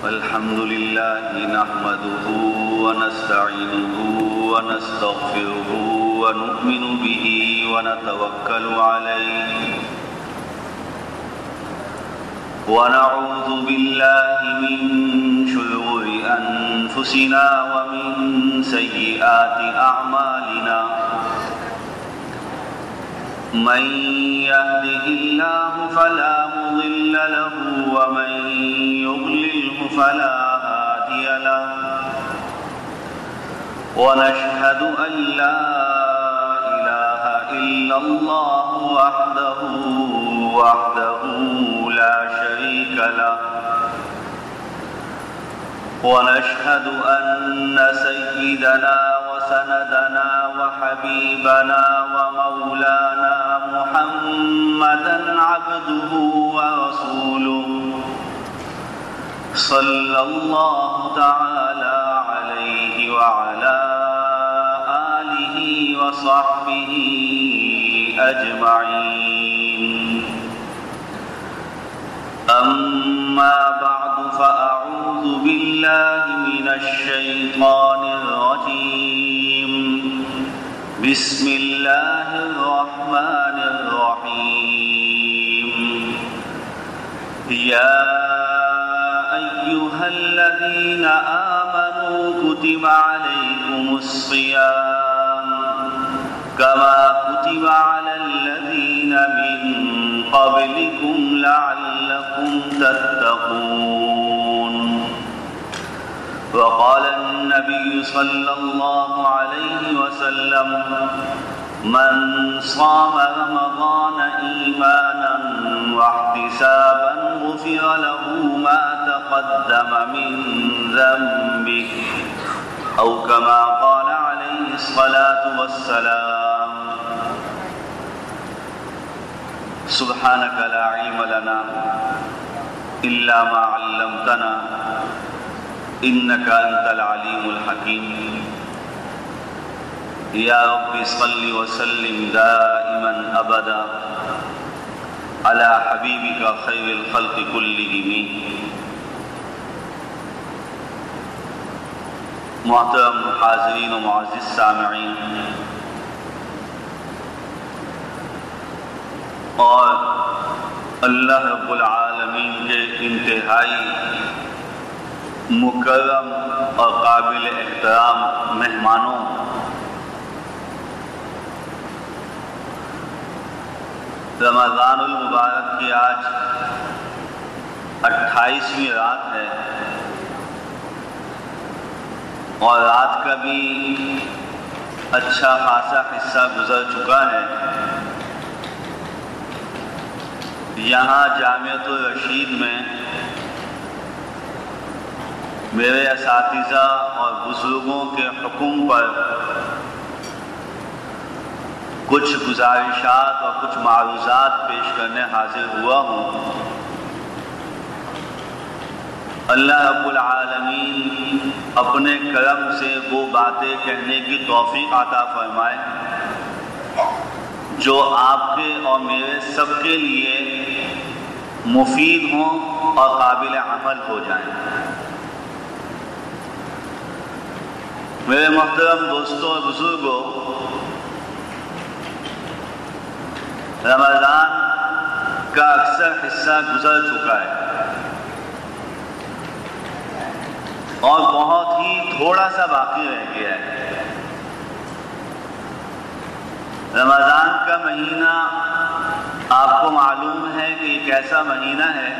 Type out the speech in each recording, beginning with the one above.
الحمد لله نحمده ونستعينه ونستغفره ونؤمن به ونتوكل عليه ونعوذ بالله من شرور أنفسنا ومن سيئات أعمالنا من يهده الله فلا مضل له ومن يضلله فلا هادي له ونشهد أن لا إله إلا الله وحده لا شريك له ونشهد أن سيدنا وسندنا وحبيبنا ومولانا محمدا عبده ورسوله صلى الله تعالى عليه وعلى آله وصحبه أجمعين أما بعد فأعوذ بالله من الشيطان الرجيم بسم الله الرحمن الرحيم يا أيها الذين آمنوا كتب عليكم الصيام كما كتب على الذين من قبلكم لعلكم تتقون وقال النبي صلى الله عليه وسلم من صام رمضان إيمانا واحتسابا غفر له ما تقدم من ذنبه أو كما قال عليه الصلاة والسلام سبحانك لا علم لنا إلا ما علمتنا إنك أنت العليم الحكيم يا رب صل وسلم دائما أبدا على حبيبك خير الخلق كلهم محترم حاضرین و معزز سامعین اور اللہ رب العالمین کے انتہائی مکرم اور قابل احترام مہمانوں، رمضان المبارک کی آج 28ویں رات ہے اور رات کا بھی اچھا خاصا حصہ گزر چکا ہے۔ یہاں جامعۃ الرشید میں میرے اساتذہ اور بزرگوں کے حکم پر کچھ گزارشات اور کچھ معروضات پیش کرنے حاضر ہوا ہوں۔ اللہ رب العالمین اپنے کرم سے وہ باتیں کہنے کی توفیق عطا فرمائے جو آپ کے اور میرے سب کے لیے مفید ہوں اور قابل عمل ہو جائیں۔ میرے محترم دوستوں اور بزرگوں، رمضان کا اکثر حصہ گزر چکا ہے اور بہت ہی تھوڑا سا باقی رہ گیا ہے۔ رمضان کا مہینہ آپ کو معلوم ہے کہ ایک ایسا مہینہ ہے،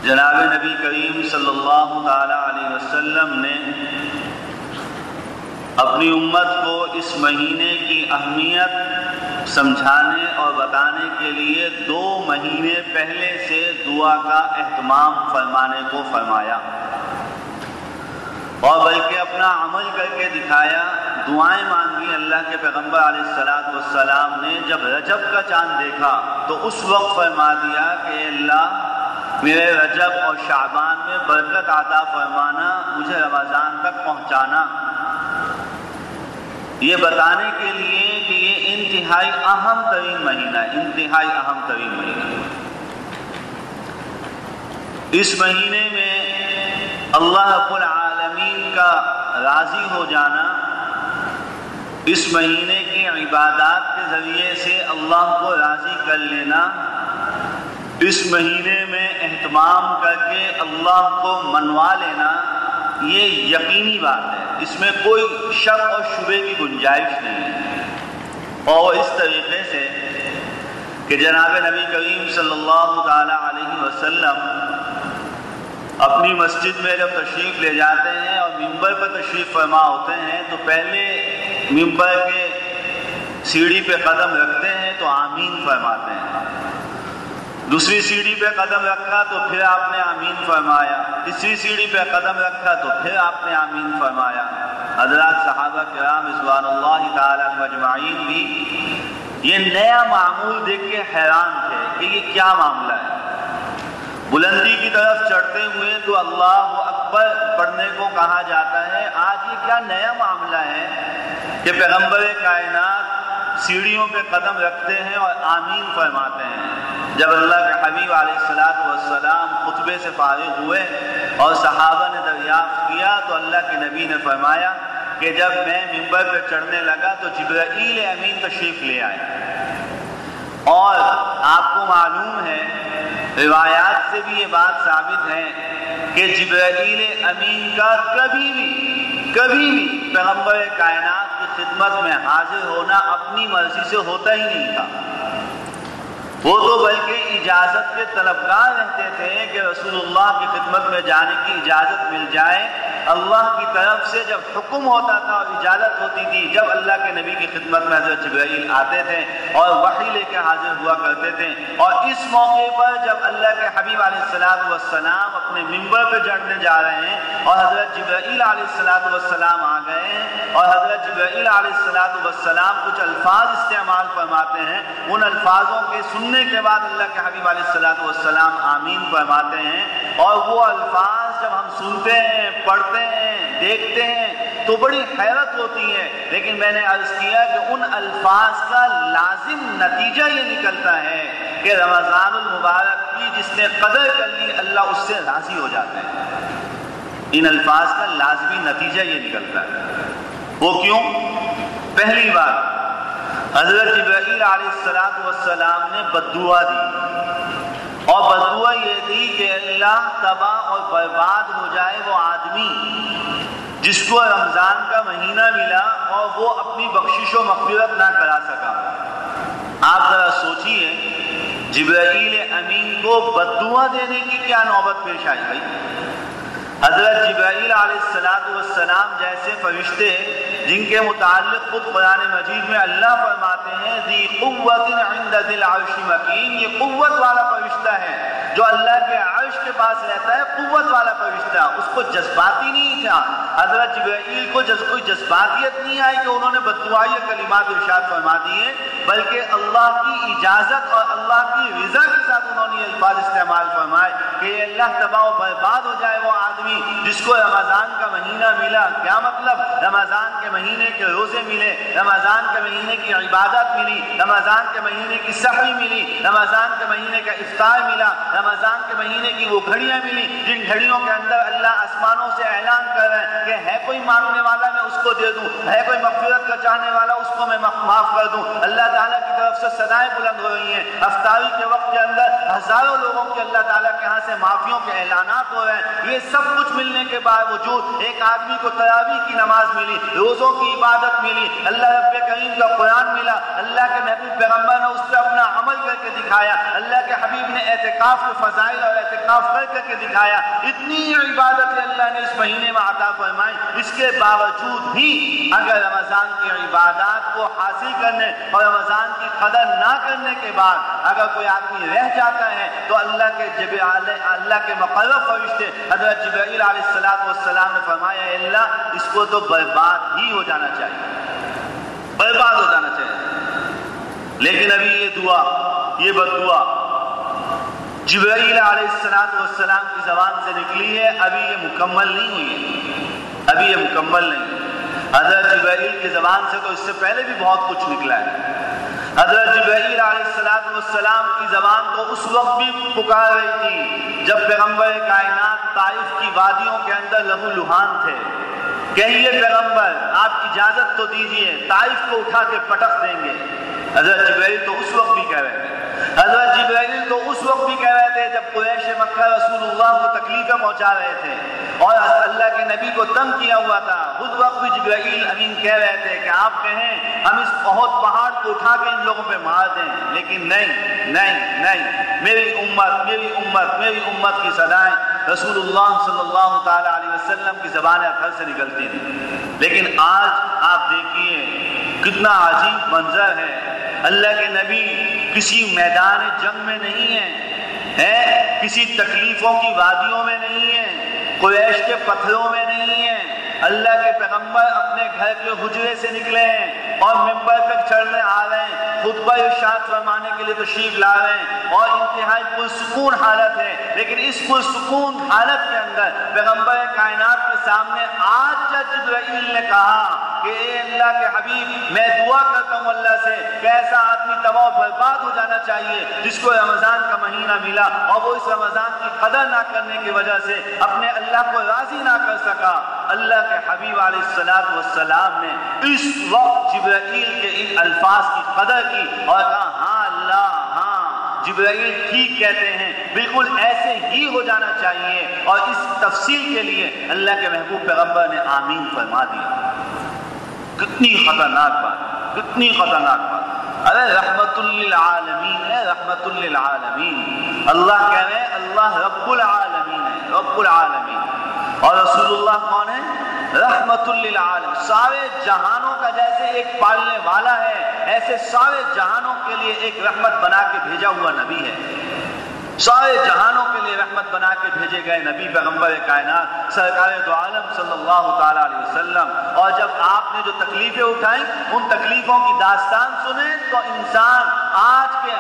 جناب نبی کریم صلی اللہ تعالی علیہ وسلم نے اپنی امت کو اس مہینے کی اہمیت سمجھانے اور بتانے کے لیے 2 مہینے پہلے سے دعا کا اہتمام فرمانے کو فرمایا اور بلکہ اپنا عمل کر کے دکھایا، دعائیں مانگی۔ اللہ کے پیغمبر علیہ السلام نے جب رجب کا چاند دیکھا تو اس وقت فرما دیا کہ اللہ میرے رجب اور شعبان میں برکت عطا فرمانا، مجھے رمضان تک پہنچانا، یہ بتانے کے لیے کہ یہ انتہائی اہم ترین مہینہ ہے، انتہائی اہم ترین مہینہ۔ اس مہینے میں اللہ رب العالمین کا راضی ہو جانا، اس مہینے کی عبادات کے ذریعے سے اللہ کو راضی کر لینا، اس مہینے میں اہتمام کر کے اللہ کو منوا لینا، یہ یقینی بات ہے، اس میں کوئی شک اور شبے کی گنجائش نہیں ہے۔ اور اس طریقے سے کہ جناب نبی کریم صلی اللہ تعالی علیہ وسلم اپنی مسجد میں جب تشریف لے جاتے ہیں اور ممبر پر تشریف فرما ہوتے ہیں تو پہلے ممبر کے سیڑھی پہ قدم رکھتے ہیں تو آمین فرماتے ہیں، دوسری سیڑھی پہ قدم رکھا تو پھر آپ نے آمین فرمایا، تیسری سیڑھی پہ قدم رکھا تو پھر آپ نے آمین فرمایا۔ حضرات صحابہ کرام رضوان اللہ تعالی عنہم اجمعین بھی یہ نیا معمول دیکھ کے حیران تھے کہ یہ کیا معاملہ ہے۔ بلندی کی طرف چڑھتے ہوئے تو اللہ اکبر پڑھنے کو کہا جاتا ہے، آج یہ کیا نیا معاملہ ہے کہ پیغمبر کائنات سیڑھیوں پہ قدم رکھتے ہیں اور آمین فرماتے ہیں۔ جب اللہ کے حبیب علیہ السلام خطبے سے فارغ ہوئے اور صحابہ نے دریافت کیا تو اللہ کے نبی نے فرمایا کہ جب میں ممبر پہ چڑھنے لگا تو جبرائیل امین تشریف لے آئے، اور آپ کو معلوم ہے روایات سے بھی یہ بات ثابت ہے کہ جبرائیل امین کا کبھی بھی پیغمبر کائنات کی خدمت میں حاضر ہونا اپنی مرضی سے ہوتا ہی نہیں تھا، وہ تو بلکہ اجازت کے طلبگار رہتے تھے کہ رسول اللہ کی خدمت میں جانے کی اجازت مل جائے۔ اللہ کی طرف سے جب حکم ہوتا تھا اور اجازت ہوتی تھی، جب اللہ کے نبی کی خدمت میں حضرت جبرائیل آتے تھے اور وحی لے کے حاضر ہوا کرتے تھے، اور اس موقع پر جب اللہ کے حبیب علیہ السلام اپنے ممبر پہ چڑھنے جا رہے ہیں اور حضرت جبرائیل علیہ السلام آ گئے ہیں اور حضرت جبرائیل علیہ السلام کچھ الفاظ استعمال فرماتے ہیں، ان الفاظوں کے سننے کے بعد اللہ کے حبیب علیہ السلام آمین فرماتے ہیں، اور وہ الفاظ جب ہم سنتے ہیں، پڑھتے ہیں، دیکھتے ہیں تو بڑی حیرت ہوتی ہے، لیکن میں نے عرض کیا کہ ان الفاظ کا لازم نتیجہ یہ نکلتا ہے کہ رمضان المبارک کی جس نے قدر کر لی اللہ اس سے راضی ہو جاتے ہیں۔ ان الفاظ کا لازمی نتیجہ یہ نکلتا ہے، وہ کیوں؟ پہلی بات، حضرت جبرائیل علیہ السلام نے بددعا دی، اور بددعا یہ تھی کہ اللہ تباہ اور برباد ہو جائے وہ آدمی جس کو رمضان کا مہینہ ملا اور وہ اپنی بخشش و مغفرت نہ کرا سکا۔ آپ ذرا سوچئے جبرائیل امین کو بددعا دینے کی کیا نوبت پیش آئی بھائی؟ حضرت جبرائیل علیہ السلام جیسے فرشتے جن کے متعلق خود قرآن مجید میں اللہ فرماتے ہیں ذی قوت عند ذی العرش مکین، یہ قوت والا فرشتہ ہے جو اللہ کے عرش کے پاس رہتا ہے، قوت والا فرشتہ، اس کو جذباتی نہیں تھا۔ حضرت جبرائیل کو کوئی جذباتیت نہیں آئی کہ انہوں نے بددعائی کلمات ارشاد فرما دیے، بلکہ اللہ کی اجازت اور اللہ کی رضا کے ساتھ انہوں نے یہ الفاظ استعمال فرمائے کہ اللہ تباہ و برباد ہو جائے وہ آدمی جس کو رمضان کا مہینہ ملا۔ کیا مطلب؟ رمضان کے مہینے کے روزے ملے، رمضان کے مہینے کی عبادت ملی، رمضان کے مہینے کی سحری ملی، رمضان کے مہینے کا افطار ملا، رمضان کے مہینے کی وہ گھڑیاں ملی جن گھڑیوں کے اندر اللہ آسمانوں سے اعلان کر رہے ہیں کہ ہے کوئی مانگنے والا میں اس کو دے دوں، ہے کوئی مغفرت کا چاہنے والا اس کو میں معاف کر دوں۔ اللہ تعالیٰ کی طرف سے صدائیں بلند ہو رہی ہیں، افطاری کے وقت کے اندر ہزاروں لوگوں کے اللہ تعالیٰ کے ہاں سے معافیوں کے اعلانات ہو رہے ہیں۔ یہ سب کچھ ملنے کے باوجود ایک آدمی کو تراویح کی نماز ملی، روزوں کی عبادت ملی، اللہ رب کریم کا قرآن ملا، اللہ کے محبوب پیغمبر نے اس پہ اپنا عمل کر کے دکھایا، اللہ کے حبیب نے اعتکاف کے فضائل اور اعتکاف کر کے دکھایا، اتنی عبادت اللہ نے اس مہینے میں عطا فرمائی۔ اس کے باوجود بھی اگر رمضان کی عبادات کو حاصل کرنے اور رمضان کی قدر نہ کرنے کے بعد اگر کوئی آدمی رہ جاتا ہے تو اللہ کے مقرب فرشتے حضرت جبرائیل علیہ السلام نے فرمایا اللہ اس کو تو برباد ہی ہو جانا چاہیے، برباد ہو جانا چاہیے۔ لیکن ابھی یہ دعا، یہ بددعا جبرائیل علیہ السلام کی زبان سے نکلی ہے، ابھی یہ مکمل نہیں ہوئی ہے، ابھی یہ مکمل نہیں ہے۔ حضرت جبرائیل کی زبان سے تو اس سے پہلے بھی بہت کچھ نکلا ہے۔ حضرت جبرائیل علیہ السلام کی زبان تو اس وقت بھی پکار رہی تھی جب پیغمبر کائنات طائف کی وادیوں کے اندر لہو لہان تھے. کہیے پیغمبر آپ اجازت تو دیجئے، طائف کو اٹھا کے پٹخ دیں گے. حضرت جبرائیل تو اس وقت بھی کہہ رہے تھے، حضرت جبرائیل تو اس وقت بھی کہہ رہے تھے جب قریش مکہ رسول اللہ کو تکلیفیں پہنچا رہے تھے اور اللہ کے نبی کو تنگ کیا ہوا تھا. اس وقت بھی جبرائیل امین کہہ رہے تھے کہ آپ کہیں ہم اس احد پہاڑ کو اٹھا کے ان لوگوں پہ مار دیں، لیکن نہیں، میری امت کی صدائیں رسول اللہ صلی اللہ تعالی علیہ وسلم کی زبان اطہر سے نکلتی تھی. لیکن آج آپ دیکھیے کتنا عجیب منظر ہے. اللہ کے نبی کسی میدان جنگ میں نہیں ہیں، کسی تکلیفوں کی وادیوں میں نہیں ہیں، قریش کے پتھروں میں نہیں ہیں. اللہ کے پیغمبر اپنے گھر کے حجرے سے نکلے ہیں اور ممبر پر چڑھنے آ رہے ہیں، خطبہ ارشاد فرمانے کے لیے تشریف لا رہے ہیں اور انتہائی پرسکون حالت ہے. لیکن اس پرسکون حالت کے اندر پیغمبر کائنات کے سامنے آج جب جبرائیل نے کہا کہ اے اللہ کے حبیب میں دعا کرتا ہوں اللہ سے کہ ایسا آدمی تباہ و برباد ہو جانا چاہیے جس کو رمضان کا مہینہ ملا اور وہ اس رمضان کی قدر نہ کرنے کی وجہ سے اپنے اللہ کو راضی نہ کر سکا. اللہ کے حبیب علیہ السلام نے اس وقت جبرائیل کے ان الفاظ کی قدر کی اور کہا ہاں اللہ، ہاں جبرائیل ٹھیک کہتے ہیں، بالکل ایسے ہی ہو جانا چاہیے. اور اس تفصیل کے لیے اللہ کے محبوب پیغمبر نے آمین فرما دیا. کتنی خطرناک بات، کتنی خطرناک بات. ارے رحمت للعالمین ہے، رحمت للعالمین. اللہ کہہ رہے ہیں اللہ رب العالمین ہے، رب العالمین. اور رسول اللہ کون ہے؟ رحمت للعالمین. سارے جہانوں کا جیسے ایک پالنے والا ہے، ایسے سارے جہانوں کے لیے ایک رحمت بنا کے بھیجا ہوا نبی ہے. سارے جہانوں کے لیے رحمت بنا کے بھیجے گئے نبی پیغمبر کائنات سرکار دو عالم صلی اللہ تعالی علیہ وسلم. اور جب آپ نے جو تکلیفیں اٹھائیں ان تکلیفوں کی داستان سنیں تو انسان آج کے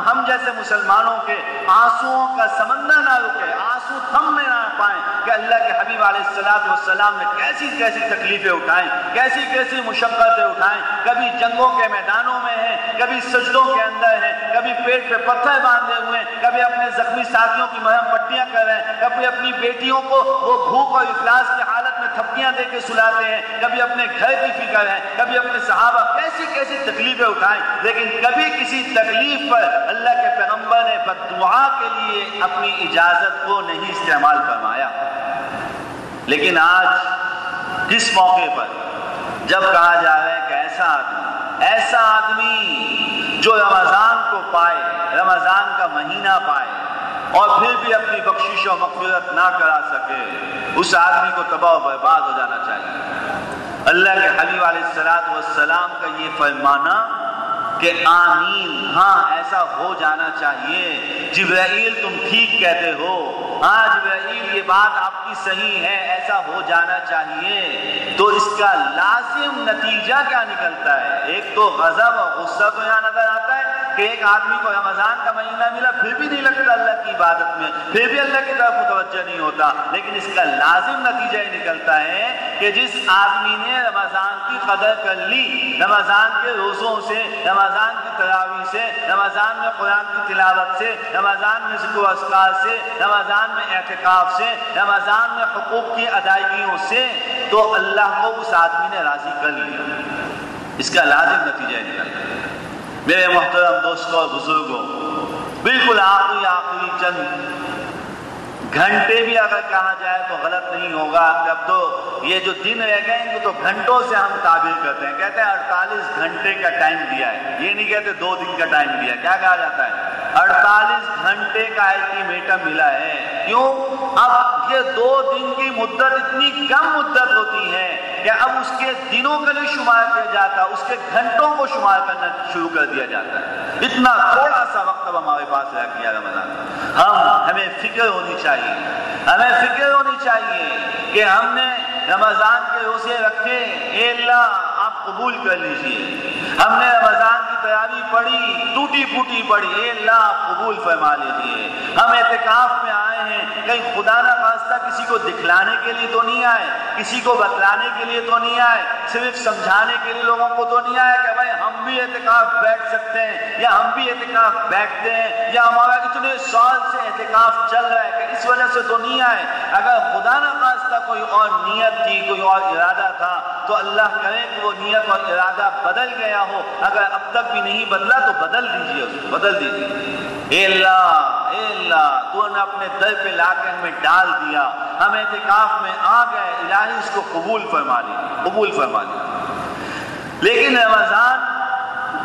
ہم جیسے مسلمانوں کے آنسوؤں کا سمندر نہ رکے، آنسو تھمنے نہ پائیں کہ اللہ کے حبیب علیہ السلام نے کیسی کیسی تکلیفیں اٹھائیں، کیسی کیسی مشقتیں اٹھائیں. کبھی جنگوں کے میدانوں میں ہیں، کبھی سجدوں کے اندر ہیں، کبھی پیٹ پہ پتھر باندھے ہوئے ہیں، کبھی اپنے زخمی ساتھیوں کی مرہم پٹیاں کر رہے ہیں، کبھی اپنی بیٹیوں کو وہ بھوک اور افلاس کی حالت میں تھپکیاں دے کے سلاتے ہیں، کبھی اپنے گھر کی فکر ہے، کبھی اپنے صحابہ کیسی کیسی تکلیفیں اٹھائیں. لیکن کبھی کسی تکلیف پر اللہ کے پیغمبر نے بددعا کے لیے اپنی اجازت کو نہیں استعمال فرمایا. لیکن آج کس موقع پر جب کہا جا رہا ہے کہ ایسا آدمی جو رمضان کو پائے، رمضان کا مہینہ پائے اور پھر بھی اپنی بخشش و مغفرت نہ کرا سکے، اس آدمی کو تباہ و برباد ہو جانا چاہیے. اللہ کے حبیب علیہ السلام کا یہ فرمانا کہ آمین، ہاں ایسا ہو جانا چاہیے. جبرائیل تم ٹھیک کہتے ہو، ہاں جبرائیل یہ بات آپ کی صحیح ہے، ایسا ہو جانا چاہیے. تو اس کا لازم نتیجہ کیا نکلتا ہے؟ ایک تو غضب اور غصہ تو یہاں نظر آتا ہے کہ ایک آدمی کو رمضان کا مہینہ ملا پھر بھی نہیں لگتا اللہ کی عبادت میں، پھر بھی اللہ کی طرف متوجہ نہیں ہوتا. لیکن اس کا لازم نتیجہ یہ نکلتا ہے کہ جس آدمی نے رمضان کی قدر کر لی، رمضان کے روزوں سے، رمضان کی تراویح سے، رمضان میں قرآن کی تلاوت سے، رمضان میں ذکر و اذکار سے، رمضان میں اعتکاف سے، رمضان میں حقوق کی ادائیگیوں سے، تو اللہ کو اس آدمی نے راضی کر لیا. اس کا لازم نتیجہ یہ نکلتا ہے. میرے محترم دوستوں اور بزرگوں، بالکل آخری چند گھنٹے بھی اگر کہا جائے تو غلط نہیں ہوگا. اب تو یہ جو دن رہ گئے ان کو تو گھنٹوں سے ہم تعبیر کرتے ہیں، کہتے ہیں 48 گھنٹے کا ٹائم دیا ہے. یہ نہیں کہتے 2 دن کا ٹائم دیا. کیا کہا جاتا ہے؟ 48 گھنٹے کا الٹیمیٹم ملا ہے. کیوں؟ اب یہ 2 دن کی مدت اتنی کم مدت ہوتی ہے کہ اب اس کے دنوں کا نہیں شمار کیا جاتا، اس کے گھنٹوں کو شمار کرنا شروع کر دیا جاتا ہے. اتنا تھوڑا سا وقت اب ہمارے پاس رہ گیا رمضان. ہمیں فکر ہونی چاہیے، ہمیں فکر ہونی چاہیے کہ ہم نے رمضان کے روزے رکھے، اے اللہ آپ قبول کر لیجئے. ہم نے رمضان کی تراویح پڑھی، ٹوٹی پھوٹی پڑھی، اے اللہ آپ قبول فرما لیجئے. ہم اعتکاف میں آئے ہیں، کہیں خدا نہ خواستہ خواستہ کسی کو دکھلانے کے لیے تو نہیں آئے، کسی کو بتلانے کے لیے تو نہیں آئے، صرف سمجھانے کے لیے لوگوں کو تو نہیں آئے کہ بھائی ہم بھی اعتکاف بیٹھ سکتے ہیں یا ہم بھی اعتکاف بیٹھتے ہیں یا ہمارا اتنے سال سے اعتکاف چل رہا ہے، کہ اس وجہ سے تو نہیں آئے۔ اگر خدا نہ خواستہ کوئی اور نیت تھی، کوئی اور ارادہ تھا تو اللہ کرے کہ وہ نیت اور ارادہ بدل گیا ہو، اگر اب تک بھی نہیں بدلا تو بدل دیجیے، اس کو بدل دیجیے۔ اے اللہ تو نے اپنے در پہ لا کے ہمیں ڈال دیا، ہم اعتکاف میں آ گئے، الہی اس کو قبول فرما لیجیے، قبول فرما لیجیے۔ لیکن رمضان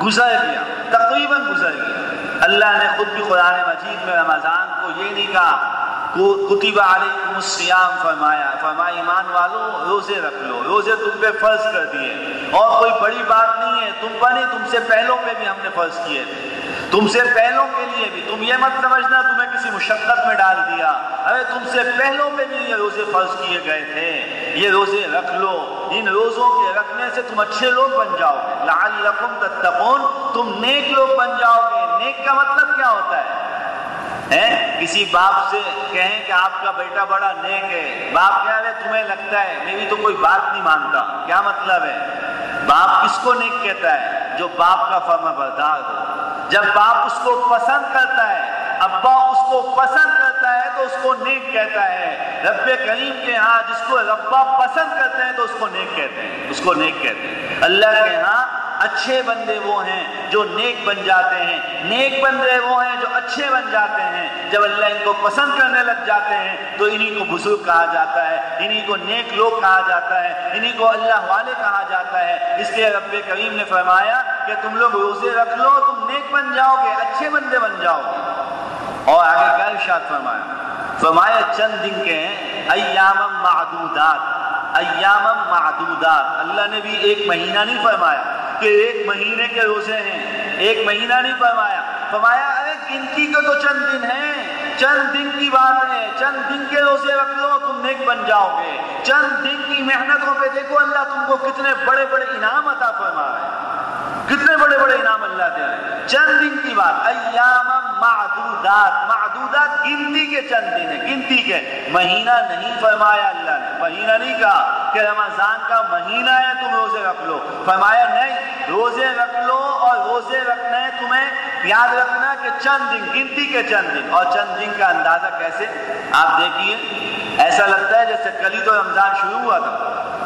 گزر گیا، تقریباً گزر گیا۔ اللہ نے خود بھی قرآن مجید میں رمضان کو یہ نہیں کہا کتب علیکم الصیام فرمایا ایمان والو روزے رکھ لو، روزے تم پہ فرض کر دیے، اور کوئی بڑی بات نہیں ہے، تم پر نہیں، تم سے پہلوں پہ بھی ہم نے فرض کیے تھے، تم سے پہلوں کے لیے بھی، تم یہ مت سمجھنا تمہیں کسی مشقت میں ڈال دیا، ارے تم سے پہلوں پہ بھی یہ روزے فرض کیے گئے تھے، یہ روزے رکھ لو، ان روزوں کے رکھنے سے تم اچھے لوگ بن جاؤ گے، لعلکم تتقون، تم نیک لوگ بن جاؤ گے۔ نیک کا مطلب کیا ہوتا ہے؟ کسی باپ سے کہیں کہ آپ کا بیٹا بڑا نیک ہے، باپ کہہ رہے تمہیں لگتا ہے میری تو کوئی بات نہیں مانتا، کیا مطلب ہے؟ باپ کس کو نیک کہتا ہے؟ جو باپ کا فرما بردار ہو۔ جب باپ اس کو پسند کرتا ہے، ابا اس کو پسند کرتا ہے تو اس کو نیک کہتا ہے۔ رب کریم کے ہاں جس کو ربا پسند کرتے ہیں تو اس کو نیک کہتے ہیں، اس کو نیک کہتے ہیں۔ اللہ کے ہاں اچھے بندے وہ ہیں جو نیک بن جاتے ہیں، نیک بندے وہ ہیں جو اچھے بن جاتے ہیں۔ جب اللہ ان کو پسند کرنے لگ جاتے ہیں تو انہی کو بزرگ کہا جاتا ہے، انہی کو نیک لوگ کہا جاتا ہے، انہی کو اللہ والے کہا جاتا ہے۔ اس لیے رب کریم نے فرمایا کہ تم لوگ روزے رکھ لو، تم نیک بن جاؤ گے، اچھے بندے بن جاؤ گے۔ اور آگے کیا ارشاد فرمایا چند دن کے ہیں، ایام معدودات، ایام معدودات۔ اللہ نے بھی ایک مہینہ نہیں فرمایا کہ ایک مہینے کے روزے ہیں، ایک مہینہ نہیں فرمایا ارے گنتی کے تو چند دن ہیں، چند دن کی بات ہے، چند دن کے روزے رکھ لو تم نیک بن جاؤ گے۔ چند دن کی محنتوں پہ دیکھو اللہ تم کو کتنے بڑے بڑے انعام عطا فرما رہے ہیں، کتنے بڑے بڑے انعام اللہ دے رہے ہیں۔ چند دن کی بات، ایام معدودات، معدودات گنتی کے چند دن ہیں، گنتی کے، مہینہ نہیں فرمایا اللہ نے، مہینہ نہیں کہا کہ رمضان کا مہینہ ہے تم روزے رکھ لو، فرمایا نہیں، روزے رکھ لو، اور روزے رکھنا ہے تمہیں یاد رکھنا کہ چند دن، گنتی کے چند دن۔ اور چند دن کا اندازہ کیسے؟ آپ دیکھیے، ایسا لگتا ہے جیسے کل ہی تو رمضان شروع ہوا تھا،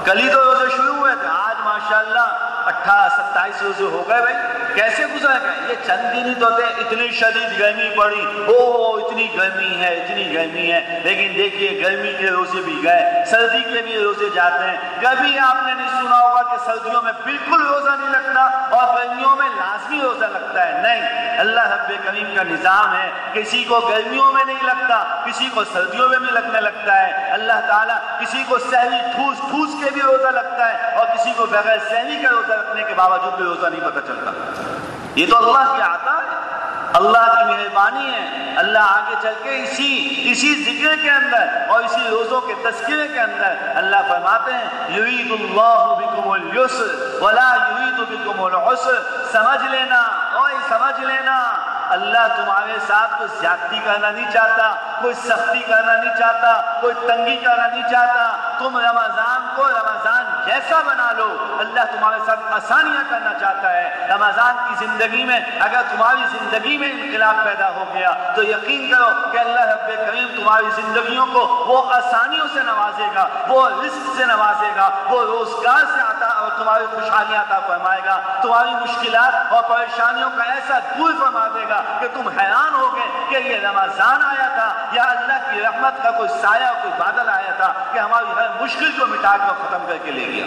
کل ہی تو روزے شروع ہوئے تھے، آج ماشاءاللہ 28-27 روزے ہو گئے۔ بھائی کیسے گزر گئے؟ یہ چند دن ہی تو تھے، اتنی شدید گرمی پڑی، اتنی گرمی ہے، اتنی گرمی ہے، لیکن دیکھیے گرمی کے روزے بھی گئے، سردی کے بھی روزے جاتے ہیں۔ کبھی آپ نے نہیں سنا ہوگا کہ سردیوں میں بالکل روزہ نہیں لگتا اور گرمیوں میں لازمی روزہ لگتا ہے، نہیں، اللہ رب کریم کا نظام ہے، کسی کو گرمیوں میں نہیں لگتا، کسی کو سردیوں میں بھی لگنے لگتا ہے۔ اللہ تعالیٰ کسی کو سحری ٹھوس کے بھی روزہ لگتا ہے اور کسی کو بغیر سحری کا روزہ رکھنے کے باوجود بھی روزہ نہیں پتہ چلتا۔ یہ تو اللہ کی عطا ہے، اللہ کی مہربانی ہے۔ اللہ آگے چل کے اسی ذکر کے اندر اور اسی روزوں کے تذکرے کے اندر اللہ فرماتے ہیں یرید اللہ بکم اليسر ولا یرید بکم العسر، سمجھ لینا، سمجھ لینا، اللہ تمہارے ساتھ کوئی زیادتی کرنا نہیں چاہتا، کوئی سختی کرنا نہیں چاہتا، کوئی تنگی کرنا نہیں چاہتا۔ تم رمضان کو رمضان جیسا بنا لو، اللہ تمہارے ساتھ آسانیاں کرنا چاہتا ہے۔ رمضان کی زندگی میں اگر تمہاری زندگی میں انقلاب پیدا ہو گیا تو یقین کرو کہ اللہ رب کریم تمہاری زندگیوں کو وہ آسانیوں سے نوازے گا، وہ رزق سے نوازے گا، وہ روزگار سے عطا اور تمہاری خوشحالیاں عطا فرمائے گا، تمہاری مشکلات اور پریشانیوں کا ایسا دور فرما دے گا کہ تم حیران ہوگے کہ یہ رمضان آیا تھا یا اللہ کی رحمت کا کوئی سایہ، کوئی بادل آیا تھا کہ ہماری ہر مشکل کو مٹا کر ختم کر کے لے گیا۔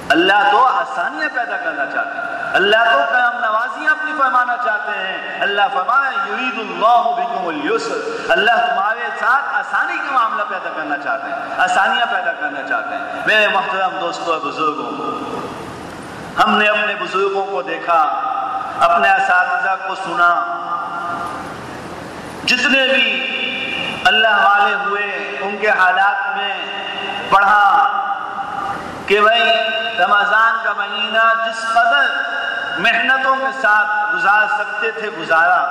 اللہ تو آسانیاں پیدا کرنا چاہتے ہیں، اللہ تو کرم نوازیاں اپنی فرمانا چاہتے ہیں۔ اللہ فرمایا یرید اللہ بکم اليسر، اللہ تمہارے ساتھ آسانی کا معاملہ پیدا کرنا چاہتے ہیں، آسانیاں پیدا کرنا چاہتے ہیں۔ میرے محترم دوستوں اور بزرگوں، ہم نے اپنے بزرگوں کو دیکھا، اپنے اساتذہ کو سنا، جتنے بھی اللہ والے ہوئے ان کے حالات میں پڑھا کہ بھائی رمضان کا مہینہ جس قدر محنتوں کے ساتھ گزار سکتے تھے گزارا،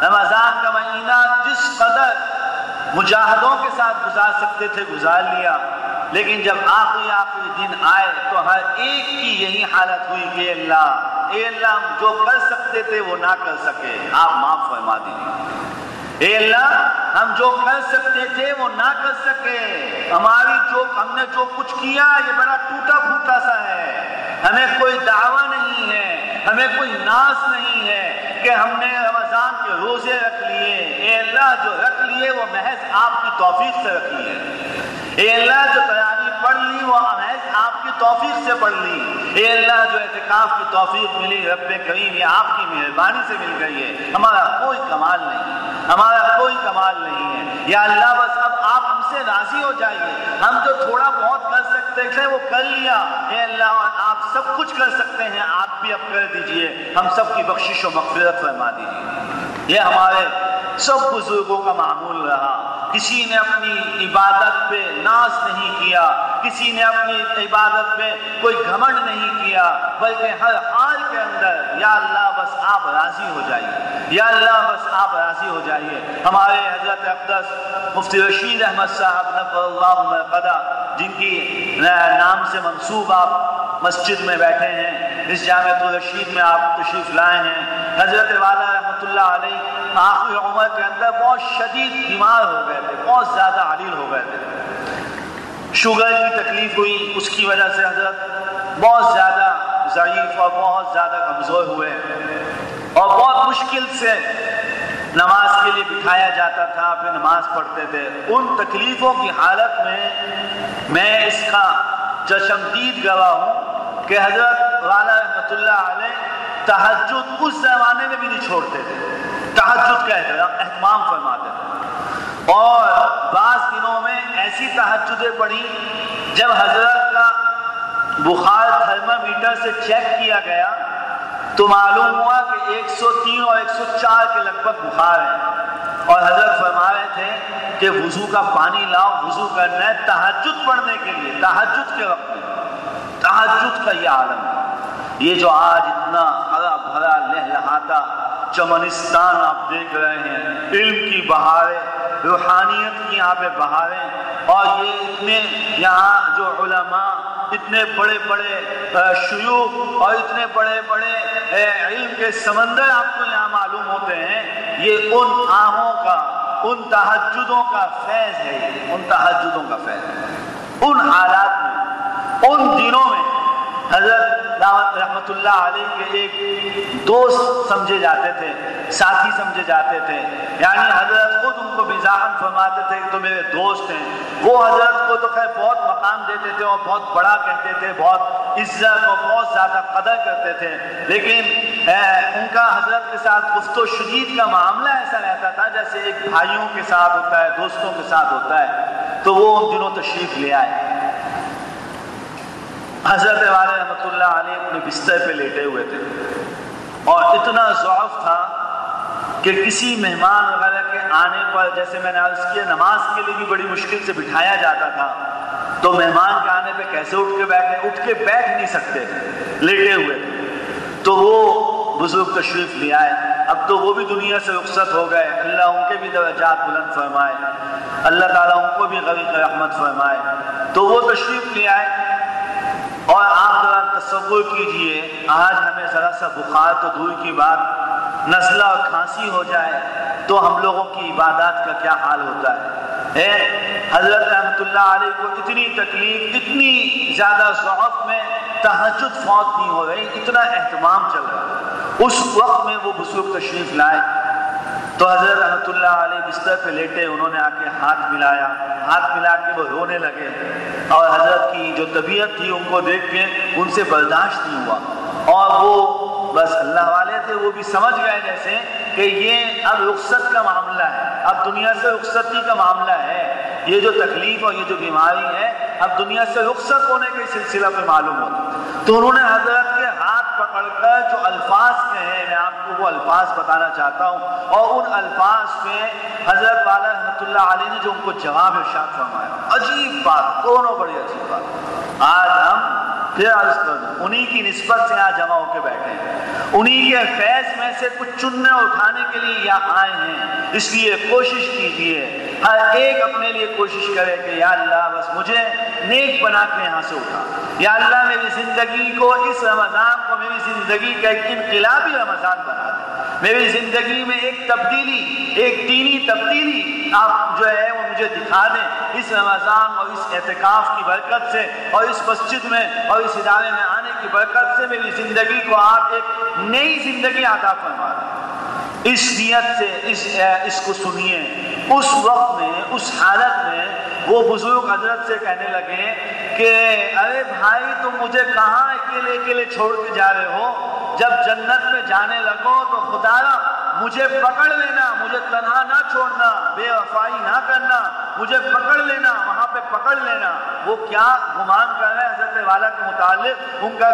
رمضان کا مہینہ جس قدر مجاہدوں کے ساتھ گزار سکتے تھے گزار لیا، لیکن جب آخری دن آئے تو ہر ایک کی یہی حالت ہوئی کہ اے اللہ ہم جو کر سکتے تھے وہ نہ کر سکے، آپ معاف فرما دیجیے۔ اے اللہ ہم جو کر سکتے تھے وہ نہ کر سکے، ہم نے جو کچھ کیا یہ بڑا ٹوٹا پھوٹا سا ہے، ہمیں کوئی دعویٰ نہیں ہے، ہمیں کوئی ناز نہیں ہے کہ ہم نے رمضان کے روزے رکھ لیے۔ اے اللہ جو رکھ لیے وہ محض آپ کی توفیق سے رکھ لیے، اے اللہ جو تراویح پڑھ لی وہ محض آپ کی توفیق سے پڑھ لی، اے اللہ جو اعتکاف کی توفیق ملی رب کریم یہ آپ کی مہربانی سے مل گئی ہے، ہمارا کوئی کمال نہیں ہے، ہمارا کوئی کمال نہیں ہے۔ یا اللہ بس اب آپ ہم سے راضی ہو جائیے، ہم جو تھوڑا بہت کر سکتے تھے وہ کر لیا، اے اللہ آپ سب کچھ کر سکتے ہیں، آپ بھی اب کر دیجئے، ہم سب کی بخشش و مغفرت فرما دیجیے۔ یہ ہمارے سب بزرگوں کا معمول رہا، کسی نے اپنی عبادت پہ ناز نہیں کیا، کسی نے اپنی عبادت پہ کوئی گھمنڈ نہیں کیا، بلکہ ہر حال کے اندر یا اللہ بس آپ راضی ہو جائیے، یا اللہ بس آپ راضی ہو جائیے۔ ہمارے حضرت اقدس مفتی رشید احمد صاحب نفر اللہ مرقدہ، جن کی نام سے منسوب آپ مسجد میں بیٹھے ہیں، اس جامعۃ الرشید میں آپ تشریف لائے ہیں، حضرت والا رحمۃ اللہ علیہ آخری عمر کے اندر بہت شدید بیمار ہو گئے تھے، بہت زیادہ علیل ہو گئے تھے، شوگر کی تکلیف ہوئی، اس کی وجہ سے حضرت بہت زیادہ ضعیف اور بہت زیادہ کمزور ہوئے، اور بہت مشکل سے نماز کے لیے بٹھایا جاتا تھا، پھر نماز پڑھتے تھے۔ ان تکلیفوں کی حالت میں اس کا چشمدید گواہ ہوں کہ حضرت والا رحمۃ اللہ علیہ تہجد اس زمانے میں بھی نہیں چھوڑتے تھے، تہجد کا اہتمام فرماتے تھے، اور بعض دنوں میں ایسی تہجدیں پڑھی جب حضرت کا بخار تھرمامیٹر سے چیک کیا گیا تو معلوم ہوا کہ 103 اور 104 کے لگ بھگ بخار ہے، اور حضرت فرما رہے تھے کہ وضو کا پانی لاؤ، وضو کرنا ہے تہجد پڑھنے کے لیے، تہجد کے وقت میں، تہجد کا یہ عالم ہے۔ یہ جو آج اتنا ہرا بھرا لہلہاتا چمنستان آپ دیکھ رہے ہیں، علم کی بہاریں، روحانیت کی یہاں پہ بہاریں، اور یہ اتنے یہاں جو علماء، اتنے بڑے بڑے شیوخ اور اتنے بڑے بڑے علم کے سمندر آپ کو یہاں معلوم ہوتے ہیں، یہ ان آہوں کا، ان تہجدوں کا فیض ہے، ان تہجدوں کا فیض ہے۔ ان حالات میں، ان دنوں میں حضرت رحمت اللہ علیہ کے ایک دوست سمجھے جاتے تھے، ساتھی سمجھے جاتے تھے، یعنی حضرت خود ان کو مزاحاً فرماتے تھے کہ تو میرے دوست ہیں۔ وہ حضرت کو تو خیر بہت مقام دیتے تھے اور بہت بڑا کہتے تھے، بہت عزت اور بہت زیادہ قدر کرتے تھے، لیکن ان کا حضرت کے ساتھ گفت و شنید کا معاملہ ایسا رہتا تھا جیسے ایک بھائیوں کے ساتھ ہوتا ہے، دوستوں کے ساتھ ہوتا ہے۔ تو وہ ان دنوں تشریف لے آئے، حضرت والا رحمۃ اللہ علیہ اپنے بستر پہ لیٹے ہوئے تھے، اور اتنا ضعف تھا کہ کسی مہمان وغیرہ کے آنے پر، جیسے میں نے عرض کیا نماز کے لیے بھی بڑی مشکل سے بٹھایا جاتا تھا، تو مہمان کے آنے پہ کیسے اٹھ کے بیٹھ نہیں سکتے تھے، لیٹے ہوئے تھے۔ تو وہ بزرگ تشریف لے آئے، اب تو وہ بھی دنیا سے رخصت ہو گئے، اللہ ان کے بھی درجات بلند فرمائے، اللہ تعالیٰ ان کو بھی غریق رحمت فرمائے۔ تو وہ تشریف لے آئے، اور آپ ذرا تصور کیجئے آج ہمیں ذرا سا بخار تو دور کی بات، نزلہ اور کھانسی ہو جائے تو ہم لوگوں کی عبادات کا کیا حال ہوتا ہے۔ حضرت رحمت اللہ علیہ کو اتنی تکلیف، اتنی زیادہ ضعف میں تہجد فوت نہیں ہو رہی، اتنا اہتمام چل رہا، اس وقت میں وہ بزرگ تشریف لائے تو حضرت رحمت اللہ علیہ بستر پہ لیٹے، انہوں نے آ کے ہاتھ ملایا، ہاتھ ملا کے وہ رونے لگے، اور حضرت کی جو طبیعت تھی ان کو دیکھ کے ان سے برداشت نہیں ہوا، اور وہ بس اللہ والے تھے، وہ بھی سمجھ گئے جیسے کہ یہ اب رخصت کا معاملہ ہے، اب دنیا سے رخصتی کا معاملہ ہے، یہ جو تکلیف اور یہ جو بیماری ہے اب دنیا سے رخصت ہونے کے سلسلہ پہ معلوم ہوتا۔ تو انہوں نے حضرت کے ہاتھ پکڑ کر جو الفاظ کہے، میں آپ کو وہ الفاظ بتانا چاہتا ہوں، اور ان الفاظ پہ حضرت والا رحمۃ اللہ علیہ نے جو ان کو جواب ارشاد فرمایا، عجیب بات، دونوں بڑی عجیب بات۔ آج ہم پھر عرض کر دوں، انہی کی نسبت سے یہاں جمع ہو کے بیٹھے ہیں، انہی کے فیض میں سے کچھ چننے اٹھانے کے لیے یہاں آئے ہیں، اس لیے کوشش کیجیے ہر ایک اپنے لیے کوشش کرے کہ یا اللہ بس مجھے نیک بنا کے یہاں سے اٹھا، یا اللہ میری زندگی کو، اس رمضان کو میری زندگی کا ایک انقلابی رمضان بنا دے، میری زندگی میں ایک تبدیلی، ایک دینی تبدیلی آپ جو ہے وہ مجھے دکھا دیں اس رمضان اور اس اعتکاف کی برکت سے، اور اس مسجد میں اور اس ادارے میں آنے کی برکت سے میری زندگی کو آپ ایک نئی زندگی عطا فرما دیں۔ اس نیت سے اس کو سنیے۔ اس وقت میں، اس حالت میں وہ بزرگ حضرت سے کہنے لگے کہ ارے بھائی تم مجھے کہاں اکیلے اکیلے چھوڑ کے جا رہے ہو؟ جب جنت میں جانے لگو تو خدایا مجھے پکڑ لینا، مجھے تنہا نہ چھوڑنا، بے وفائی نہ کرنا، مجھے پکڑ لینا، وہاں پہ پکڑ لینا۔ وہ کیا گمان کر رہے ہیں حضرت والا کے متعلق، ان کا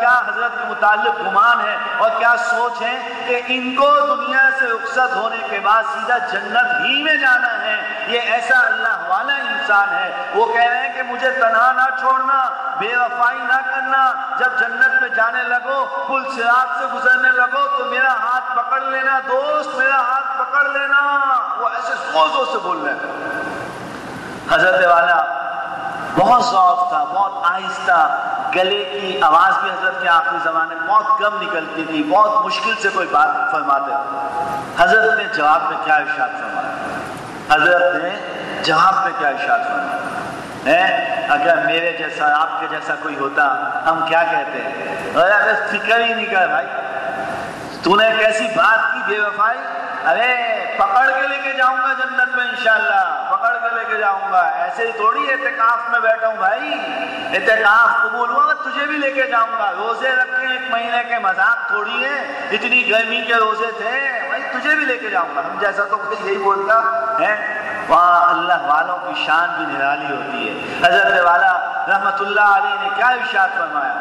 کیا حضرت کے متعلق گمان ہے اور کیا سوچ ہے کہ ان کو دنیا سے رخصت ہونے کے بعد سیدھا جنت ہی میں جانا ہے۔ یہ ایسا اللہ والا انسان ہے، وہ کہہ رہے ہیں کہ مجھے تنہا نہ چھوڑنا، بے وفائی نہ کرنا، جب جنت میں جانے لگو، پل صراط سے گزرنے لگو تو میرا ہاتھ پکڑ لینا، دوست میرا ہاتھ پکڑ لینا۔ وہ ایسے زور سے بول رہے ہیں۔ حضرت والا بہت ضعف تھا، بہت آہستہ، گلے کی آواز بھی حضرت کے آخری زمانے میں بہت کم نکلتی تھی، بہت مشکل سے کوئی بات فرماتے تھے۔ حضرت نے جواب میں کیا ارشاد فرمایا؟ حضرت نے جواب میں کیا ارشاد فرمایا؟ اگر میرے جیسا، آپ کے جیسا کوئی ہوتا ہم کیا کہتے ہیں؟ اگر فکر ہی نہیں کر بھائی، تو نے کیسی بات کی، بے وفائی؟ ارے پکڑ کے لے کے جاؤں گا جنت میں انشاءاللہ، پکڑ کے لے کے جاؤں گا، ایسے ہی تھوڑی اعتکاف میں بیٹھا ہوں بھائی، اعتکاف قبول ہوا تو تجھے بھی لے کے جاؤں گا، روزے رکھے 1 مہینے کے مذاق تھوڑی ہے، اتنی گرمی کے روزے تھے بھائی، تجھے بھی لے کے جاؤں گا۔ ہم جیسا تو کوئی یہی بولتا ہے؟ وہاں اللہ والوں کی شان بھی نرالی ہوتی ہے۔ حضرت والا رحمت اللہ علیہ نے کیا ارشاد فرمایا؟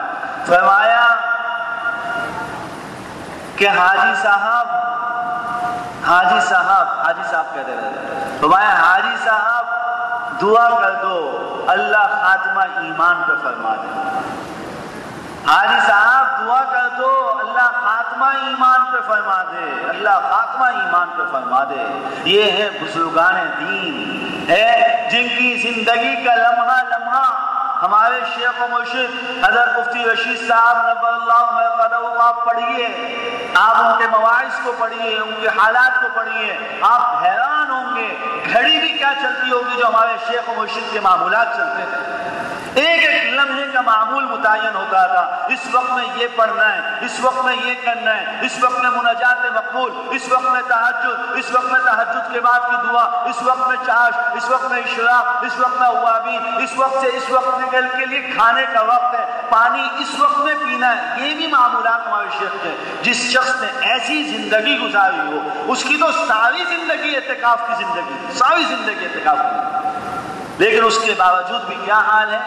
فرمایا کہ حاجی صاحب کہتے رہتے، فرمایا حاجی صاحب دعا کر دو اللہ خاتمہ ایمان پہ فرما دے۔ حاجی صاحب دعا کر دو اللہ خاتمہ ایمان پہ فرما دے، اللہ خاتمہ ایمان پہ فرما دے۔ یہ ہے بزرگان دین، ہے جن کی زندگی کا لمحہ لمحہ ہمارے شیخ و مرشد حضرت مفتی رشید صاحب نور اللہ مرقدہ کو آپ پڑھیے، آپ ان کے مواعظ کو پڑھیے، ان کے حالات کو پڑھیے، آپ حیران ہوں گے گھڑی بھی کیا چلتی ہوگی جو ہمارے شیخ و مرشد کے معمولات چلتے تھے۔ ایک ایک لمحے کا معمول متعین ہوتا تھا، اس وقت میں یہ پڑھنا ہے، اس وقت میں یہ کرنا ہے، اس وقت میں مناجات مقبول، اس وقت میں تہجد، اس وقت میں تہجد کے بعد کی دعا، اس وقت میں چاش، اس وقت میں اشراق، اس وقت میں اوابین، اس وقت سے اس وقت کے لیے کھانے کا وقت ہے، پانی اس وقت میں پینا ہے۔ یہ بھی معمولات ہمارے شیخ تھے۔ جس شخص نے ایسی زندگی گزاری ہو، اس کی تو ساری زندگی اعتکاف کی زندگی، ساری زندگی اعتکاف کی، لیکن اس کے باوجود بھی کیا حال ہے؟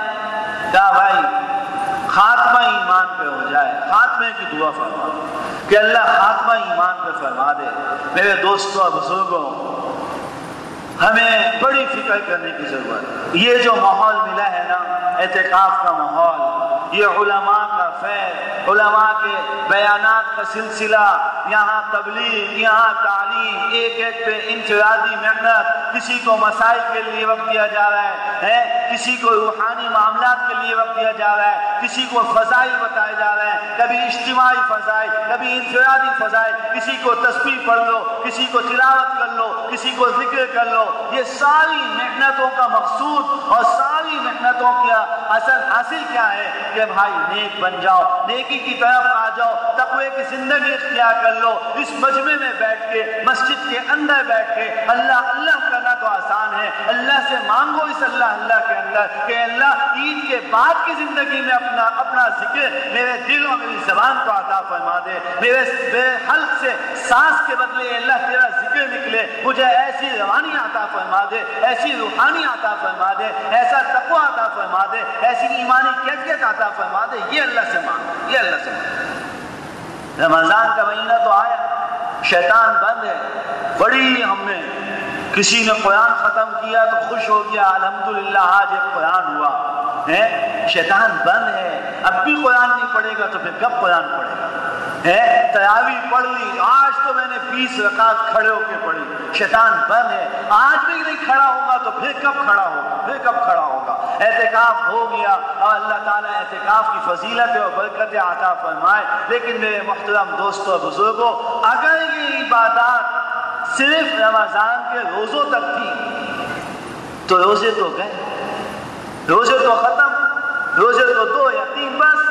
کیا بھائی خاتمہ ایمان پہ ہو جائے، خاتمے کی دعا فرما کہ اللہ خاتمہ ایمان پہ فرما دے۔ میرے دوستوں اور بزرگوں، ہمیں بڑی فکر کرنے کی ضرورت ہے۔ یہ جو ماحول ملا ہے نا، اعتکاف کا ماحول، یہ علماء کا فیض، علماء کے بیانات کا سلسلہ، یہاں تبلیغ، یہاں تعلیم، ایک ایک پہ انفرادی محنت، کسی کو مسائل کے لیے وقت دیا جا رہا ہے، کسی کو روحانی معاملات کے لیے وقت دیا جا رہا ہے، کسی کو فضائل بتائے جا رہے ہیں، کبھی اجتماعی فضائل، کبھی انفرادی فضائل، کسی کو تسبیح پڑھ لو، کسی کو تلاوت کر لو، کسی کو ذکر کر لو۔ یہ ساری محنتوں کا مقصود اور ساری محنتوں کا اثر حاصل کیا ہے کہ بھائی نیک بن جاؤ، نیکی کی طرف آ جاؤ، تقوی کی زندگی اختیار کر لو۔ اس مجمع میں بیٹھ کے، مسجد کے اندر بیٹھ کے اللہ اللہ کرنا تو آسان ہے، اللہ سے مانگو اس اللہ کے اندر کہ اللہ عید کے بعد کی زندگی میں اپنا ذکر میرے دل اور میری زبان کو عطا فرما دے، میرے حلق سے سانس کے بدلے اللہ تیرا ذکر نکلے، مجھے ایسی روانی عطا فرما دے، ایسی روحانی عطا فرما دے، ایسا تقوی عطا فرما دے، ایسی ایمانی کیفیت عطا فرما دے۔ یہ اللہ سے مانگو، یہ اللہ سے مانگو۔ رمضان کا مہینہ تو آیا، شیطان بند ہے، بڑی ہم نے کسی نے قرآن ختم کیا تو خوش ہو گیا، الحمدللہ آج ایک قرآن ہوا ہے۔ شیطان بند ہے، اب بھی قرآن نہیں پڑھے گا تو پھر کب قرآن پڑھے گا؟ تراویح پڑھ لی، آج تو میں نے 20 رکعت کھڑے ہو کے پڑھی. شیطان بند ہے، آج بھی نہیں کھڑا ہوگا تو پھر کب کھڑا ہوگا، پھر کب کھڑا ہوگا. اعتکاف ہو گیا اور اللہ تعالیٰ اعتکاف کی فضیلت اور برکت عطا فرمائے. لیکن میرے محترم دوستوں اور بزرگوں، اگر یہ عبادات صرف رمضان کے روزوں تک تھی تو روزے تو گئے، روزے تو ختم، روزے تو 2 یا 3 بس.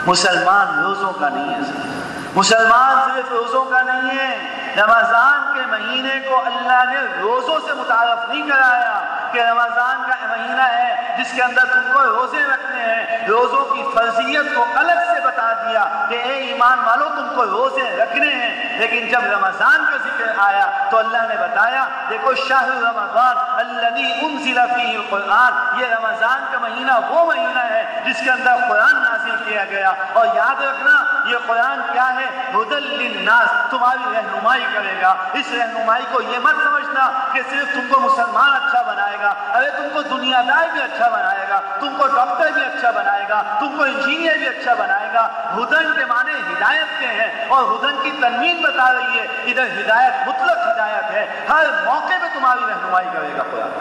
مسلمان روزوں کا نہیں ہے، مسلمان صرف روزوں کا نہیں ہے. رمضان کے مہینے کو اللہ نے روزوں سے متعارف نہیں کرایا کہ رمضان کا مہینہ ہے جس کے اندر تم کو روزے رکھنے ہیں. روزوں کی فرضیت کو الگ سے بتا دیا کہ اے ایمان والو تم کو روزے رکھنے ہیں. لیکن جب رمضان کا ذکر آیا تو اللہ نے بتایا دیکھو شہر رمضان الذی انزل فیہ القرآن، یہ رمضان کا مہینہ وہ مہینہ ہے جس کے اندر قرآن نازل کیا گیا. اور یاد رکھنا یہ قرآن کیا ہے؟ ھدی للناس، تمہاری رہنمائی کرے گا. اس رہنمائی کو یہ مت سمجھنا کہ صرف تم کو مسلمان اچھا بنائے گا، ارے تم کو دنیا دار بھی اچھا بنائے گا، تم کو ڈاکٹر بھی اچھا بنائے گا، تم کو انجینئر بھی اچھا بنائے گا. ہدن کے معنی ہدایت کے ہیں اور ہدن کی تنوین بتا رہی ہے ادھر ہدایت مطلق ہدایت ہے، ہر موقع پہ تمہاری رہنمائی کرے گا قرآن.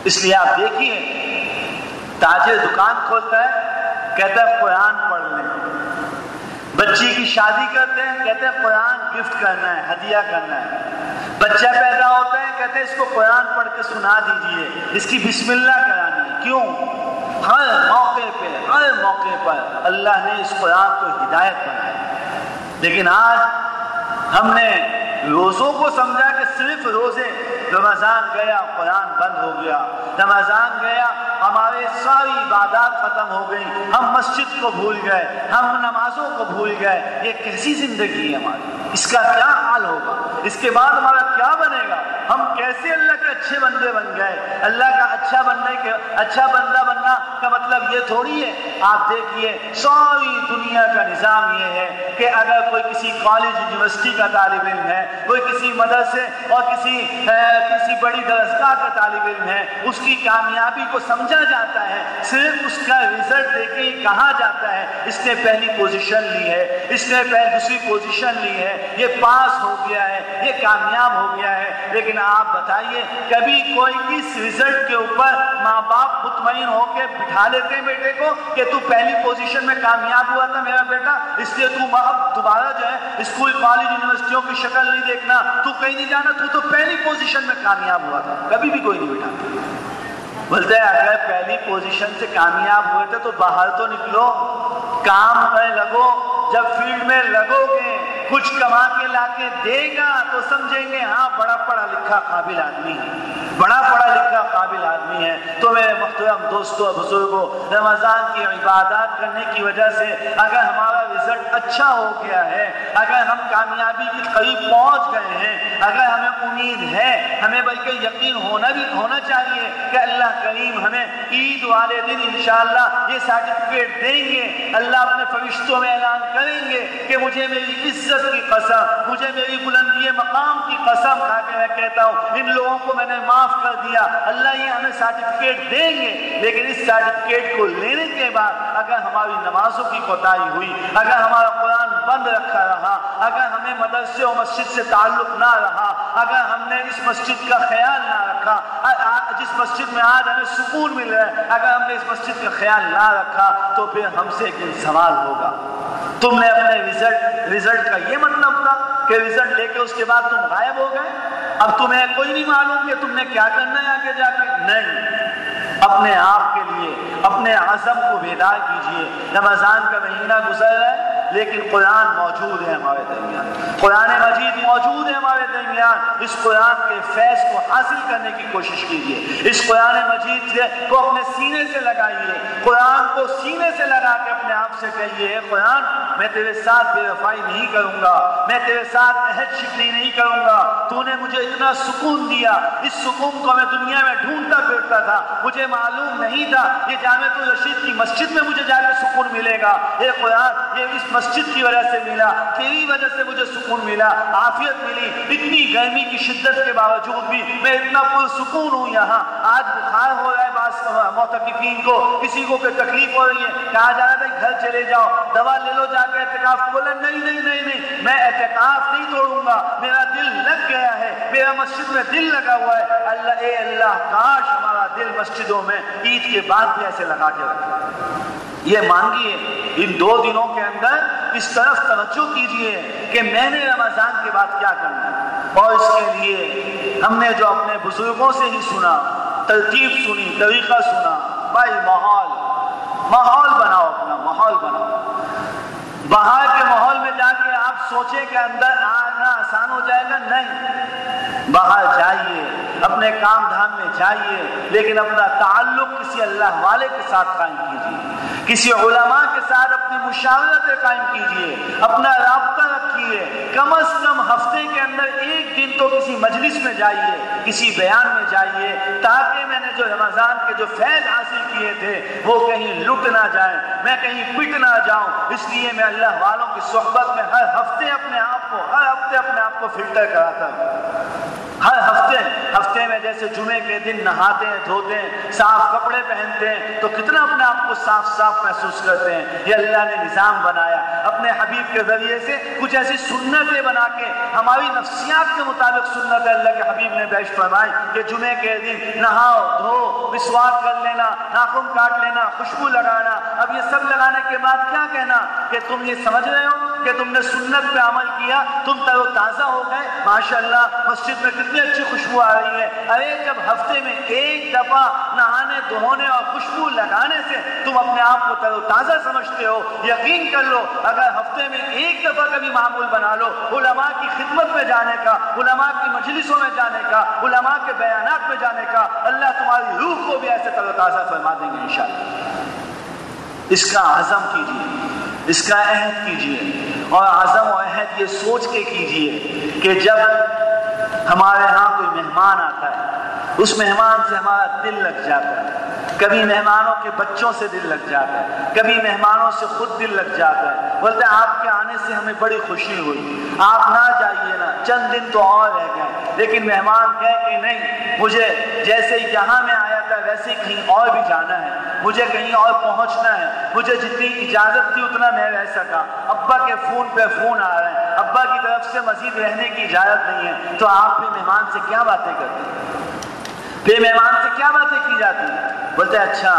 اس لیے آپ دیکھیے تاجر دکان کھولتا ہے کہتا ہے قرآن پڑھ لیں، بچی کی شادی کرتے ہیں کہتے ہیں قرآن گفٹ کرنا ہے، ہدیہ کرنا ہے. بچہ پیدا ہوتا ہے کہتے ہیں اس کو قرآن پڑھ کے سنا دیجئے، اس کی بسم اللہ کرانی ہے. کیوں؟ ہر موقع پہ، ہر موقع پر اللہ نے اس قرآن کو ہدایت بنایا. لیکن آج ہم نے روزوں کو سمجھا کہ صرف روزے. رمضان گیا قرآن بند ہو گیا، رمضان گیا ہمارے ساری عبادات ختم ہو گئی، ہم مسجد کو بھول گئے، ہم نمازوں کو بھول گئے. یہ کیسی زندگی ہے ہماری؟ اس کا کیا حال ہوگا؟ اس کے بعد ہمارا کیا بنے گا؟ ہم کیسے اللہ کے اچھے بندے بن گئے؟ اللہ کا اچھا بندہ بننا کا مطلب یہ تھوڑی ہے. آپ دیکھیے ساری دنیا کا نظام یہ ہے کہ اگر کوئی کسی کالج یونیورسٹی کا طالب علم ہے، کوئی کسی مدرسے اور کسی بڑی درسگاہ کا طالب علم ہے، اس کی کامیابی کو سمجھا جاتا ہے صرف اس کا رزلٹ دیکھ کے ہی کہا جاتا ہے اس نے پہلی پوزیشن لی ہے، اس نے دوسری پوزیشن لی ہے، یہ پاس ہو گیا ہے، یہ کامیاب ہو گیا ہے. لیکن آپ بتائیے کبھی کوئی اس رزلٹ کے اوپر ماں باپ مطمئن ہو کے بٹھا لیتے ہیں بیٹے کو کہ تو پہلی پوزیشن میں کامیاب ہوا تھا میرا بیٹا، اس لیے تو اب دوبارہ جو ہے اسکول کالج یونیورسٹیوں کی شکل نہیں دیکھنا، تو کہیں نہیں جانا، تو پہلی پوزیشن میں کامیاب ہوا تھا. کبھی بھی کوئی نہیں بٹھاتا. بولتے ہیں اگر پہلی پوزیشن سے کامیاب ہوئے تھے تو باہر تو نکلو، کام میں لگو. جب فیلڈ میں لگو گے کچھ کما کے لا کے دے گا تو سمجھیں گے ہاں بڑا پڑھا لکھا قابل آدمی ہے، بڑا پڑھا لکھا قابل آدمی ہے. تو میرے محترم دوستوں بزرگوں، رمضان کی عبادات کرنے کی وجہ سے اگر ہمارا رزلٹ اچھا ہو گیا ہے، اگر ہم کامیابی کے قریب پہنچ گئے ہیں، اگر ہمیں امید ہے، ہمیں بلکہ یقین ہونا چاہیے کہ اللہ کریم ہمیں عید والے دن انشاءاللہ یہ سرٹیفکیٹ دیں گے. اللہ اپنے فرشتوں میں اعلان کریں گے کہ مجھے میری عزت کی قسم، مجھے میری بلندی مقام کی قسم کھا کے میں کہتا ہوں ان لوگوں کو میں نے معاف کر دیا. اللہ یہ ہمیں سرٹیفکیٹ دیں گے. لیکن اس سرٹیفکیٹ کو لینے کے بعد اگر ہماری نمازوں کی کوتاہی ہوئی، اگر ہمارا قرآن بند رکھا رہا، اگر ہمیں مدرسے و مسجد سے تعلق نہ رہا، اگر ہم نے اس مسجد کا خیال نہ رکھا، جس مسجد میں آج ہمیں سکون مل رہا ہے، اگر ہم نے اس مسجد کا خیال نہ رکھا تو پھر ہم سے ایک دن سوال ہوگا. تم نے اپنے رزلٹ کا یہ مطلب تھا کہ رزلٹ لے کے اس کے بعد تم غائب ہو گئے، اب تمہیں کوئی نہیں معلوم کہ تم نے کیا کرنا ہے آگے جا کے؟ نہیں، اپنے آپ کے لیے اپنے عزم کو بیدار کیجئے. رمضان کا مہینہ گزر رہا ہے لیکن قرآن موجود ہے ہمارے درمیان، قرآن مجید موجود ہے ہمارے درمیان. اس قرآن کے فیض کو حاصل کرنے کی کوشش کیجئے. اس قرآن مجید کو اپنے سینے سے لگائیے، قرآن کو سینے سے لگا کے اپنے آپ سے کہیے اے قرآن میں تیرے ساتھ بے وفائی نہیں کروں گا، میں تیرے ساتھ عہد شکنی نہیں کروں گا. تو نے مجھے اتنا سکون دیا، اس سکون کو میں دنیا میں ڈھونڈتا پھرتا تھا، مجھے معلوم نہیں تھا یہ جامع رشید کی مسجد میں مجھے جا کے سکون ملے گا. اے قرآن یہ اس مسجد کی وجہ سے ملا، تیری وجہ سے مجھے سکون ملا، عافیت ملی. اتنی گرمی کی شدت کے باوجود بھی میں اتنا پرسکون ہوں. یہاں آج بخار ہو رہا ہے بعض معتکفین کو کسی کو کوئی تکلیف ہو رہی ہے، کہا جا رہا ہے بھائی گھر چلے جاؤ، دوا لے لو جا کے اعتکاف، بولے نہیں نہیں نہیں نہیں، میں اعتکاف نہیں توڑوں گا، میرا دل لگ گیا ہے، میرا مسجد میں دل لگا ہوا ہے۔ اللہ اے اللہ کاش ہمارا دل مسجدوں میں عید کے بعد بھی ایسے لگا کے رکھے۔ یہ مانگیے ان 2 دنوں کے اندر اس طرف توجہ کیجئے کہ میں نے رمضان کے بعد کیا کرنا ہے، اور اس کے لیے ہم نے جو اپنے بزرگوں سے ہی سنا، ترتیب سنی، طریقہ سنا، بھائی ماحول بناؤ، اپنا ماحول بناؤ۔ باہر کے ماحول میں جا کے آپ سوچیں کہ اندر آنا آسان ہو جائے گا، نہیں، باہر جائیے، اپنے کام دھام میں جائیے، لیکن اپنا تعلق کسی اللہ والے کے ساتھ قائم کیجیے، کسی علماء کے ساتھ اپنی مشاورتیں قائم کیجیے، اپنا رابطہ رکھیے، کم از کم ہفتے کے اندر 1 دن تو کسی مجلس میں جائیے، کسی بیان میں جائیے، تاکہ میں نے جو رمضان کے جو فیض حاصل کیے تھے وہ کہیں لٹ نہ جائیں، میں کہیں پٹ نہ جاؤں۔ اس لیے میں اللہ والوں کی صحبت میں ہر ہفتے اپنے آپ کو فلٹر کراتا ہوں۔ ہر ہفتے میں جیسے جمعے کے دن نہاتے ہیں، دھوتے ہیں، صاف کپڑے پہنتے ہیں تو کتنا اپنے آپ کو صاف محسوس کرتے ہیں۔ یہ اللہ نے نظام بنایا، اپنے حبیب کے ذریعے سے کچھ ایسی سنتیں بنا کے، ہماری نفسیات کے مطابق سنت اللہ کے حبیب نے بیش فرمائی کہ جمعے کے دن نہاؤ، دھو، مسواک کر لینا، ناخن کاٹ لینا، خوشبو لگانا۔ اب یہ سب لگانے کے بعد کیا کہنا کہ تم یہ سمجھ رہے ہو کہ تم نے سنت پہ عمل کیا، تم تر و تازہ ہو گئے، ماشاءاللہ مسجد میں کتنی اچھی خوشبو آ رہی ہے۔ ارے جب ہفتے میں 1 دفعہ نہانے دھونے اور خوشبو لگانے سے تم اپنے آپ کو تر و تازہ سمجھتے ہو، یقین کر لو اگر ہفتے میں 1 دفعہ کبھی معمول بنا لو علماء کی خدمت میں جانے کا، علماء کی مجلسوں میں جانے کا، علماء کے بیانات میں جانے کا، اللہ تمہاری روح کو بھی ایسے تر و تازہ فرما دیں گے انشاءاللہ۔ اس کا عزم کیجیے، اس کا عہد کیجیے، اور عزم و عہد یہ سوچ کے کیجیے کہ جب ہمارے ہاں کوئی مہمان آتا ہے، اس مہمان سے ہمارا دل لگ جاتا ہے، کبھی مہمانوں کے بچوں سے دل لگ جاتا ہے، کبھی مہمانوں سے خود دل لگ جاتا ہے، بولتے ہیں آپ کے آنے سے ہمیں بڑی خوشی ہوئی، آپ نہ جائیے نا، چند دن تو اور رہ گئے، لیکن مہمان کہے کہ نہیں، مجھے جیسے یہاں میں آیا تھا ویسے کہیں اور بھی جانا ہے، مجھے کہیں اور پہنچنا ہے، مجھے جتنی اجازت تھی اتنا میں رہ سکا، ابا کے فون پہ فون آ رہے ہیں، ابا کی طرف سے مزید رہنے کی اجازت نہیں ہے، تو آپ بھی مہمان سے کیا باتیں کرتے ہیں؟ پھر مہمان سے کیا باتیں کی جاتی ہیں؟ بولتے ہیں اچھا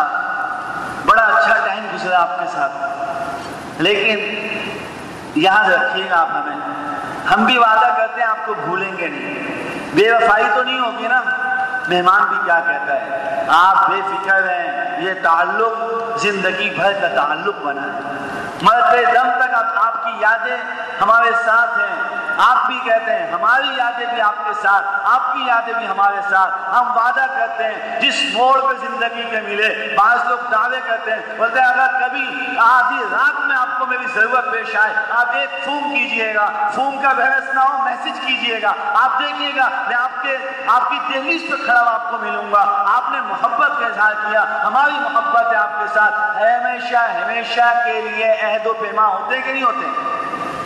بڑا اچھا ٹائم گزرا آپ کے ساتھ، لیکن یاد رکھیے گا آپ ہم بھی وعدہ کرتے ہیں آپ کو بھولیں گے نہیں، بے وفائی تو نہیں ہوگی نا۔ مہمان بھی کیا کہتا ہے، آپ بے فکر رہیں، یہ تعلق زندگی بھر کا تعلق بنا ہے، مرتے دم تک آپ کی یادیں ہمارے ساتھ ہیں، آپ بھی کہتے ہیں ہماری یادیں بھی آپ کے ساتھ، آپ کی یادیں بھی ہمارے ساتھ، ہم وعدہ کرتے ہیں جس موڑ پہ زندگی کے ملے، بعض لوگ دعوے کرتے ہیں، بولتے ہیں اگر کبھی آدھی رات میں آپ کو میری ضرورت پیش آئے، آپ ایک فون کیجئے گا، فون کا بحث نہ ہو، میسج کیجئے گا، آپ دیکھیے گا میں آپ کی دہلیز پہ کھڑا آپ کو ملوں گا، آپ نے محبت کا اظہار کیا، ہماری محبت ہے آپ کے ساتھ، ہمیشہ کے لیے عہد و پیما ہوتے کہ نہیں ہوتے؟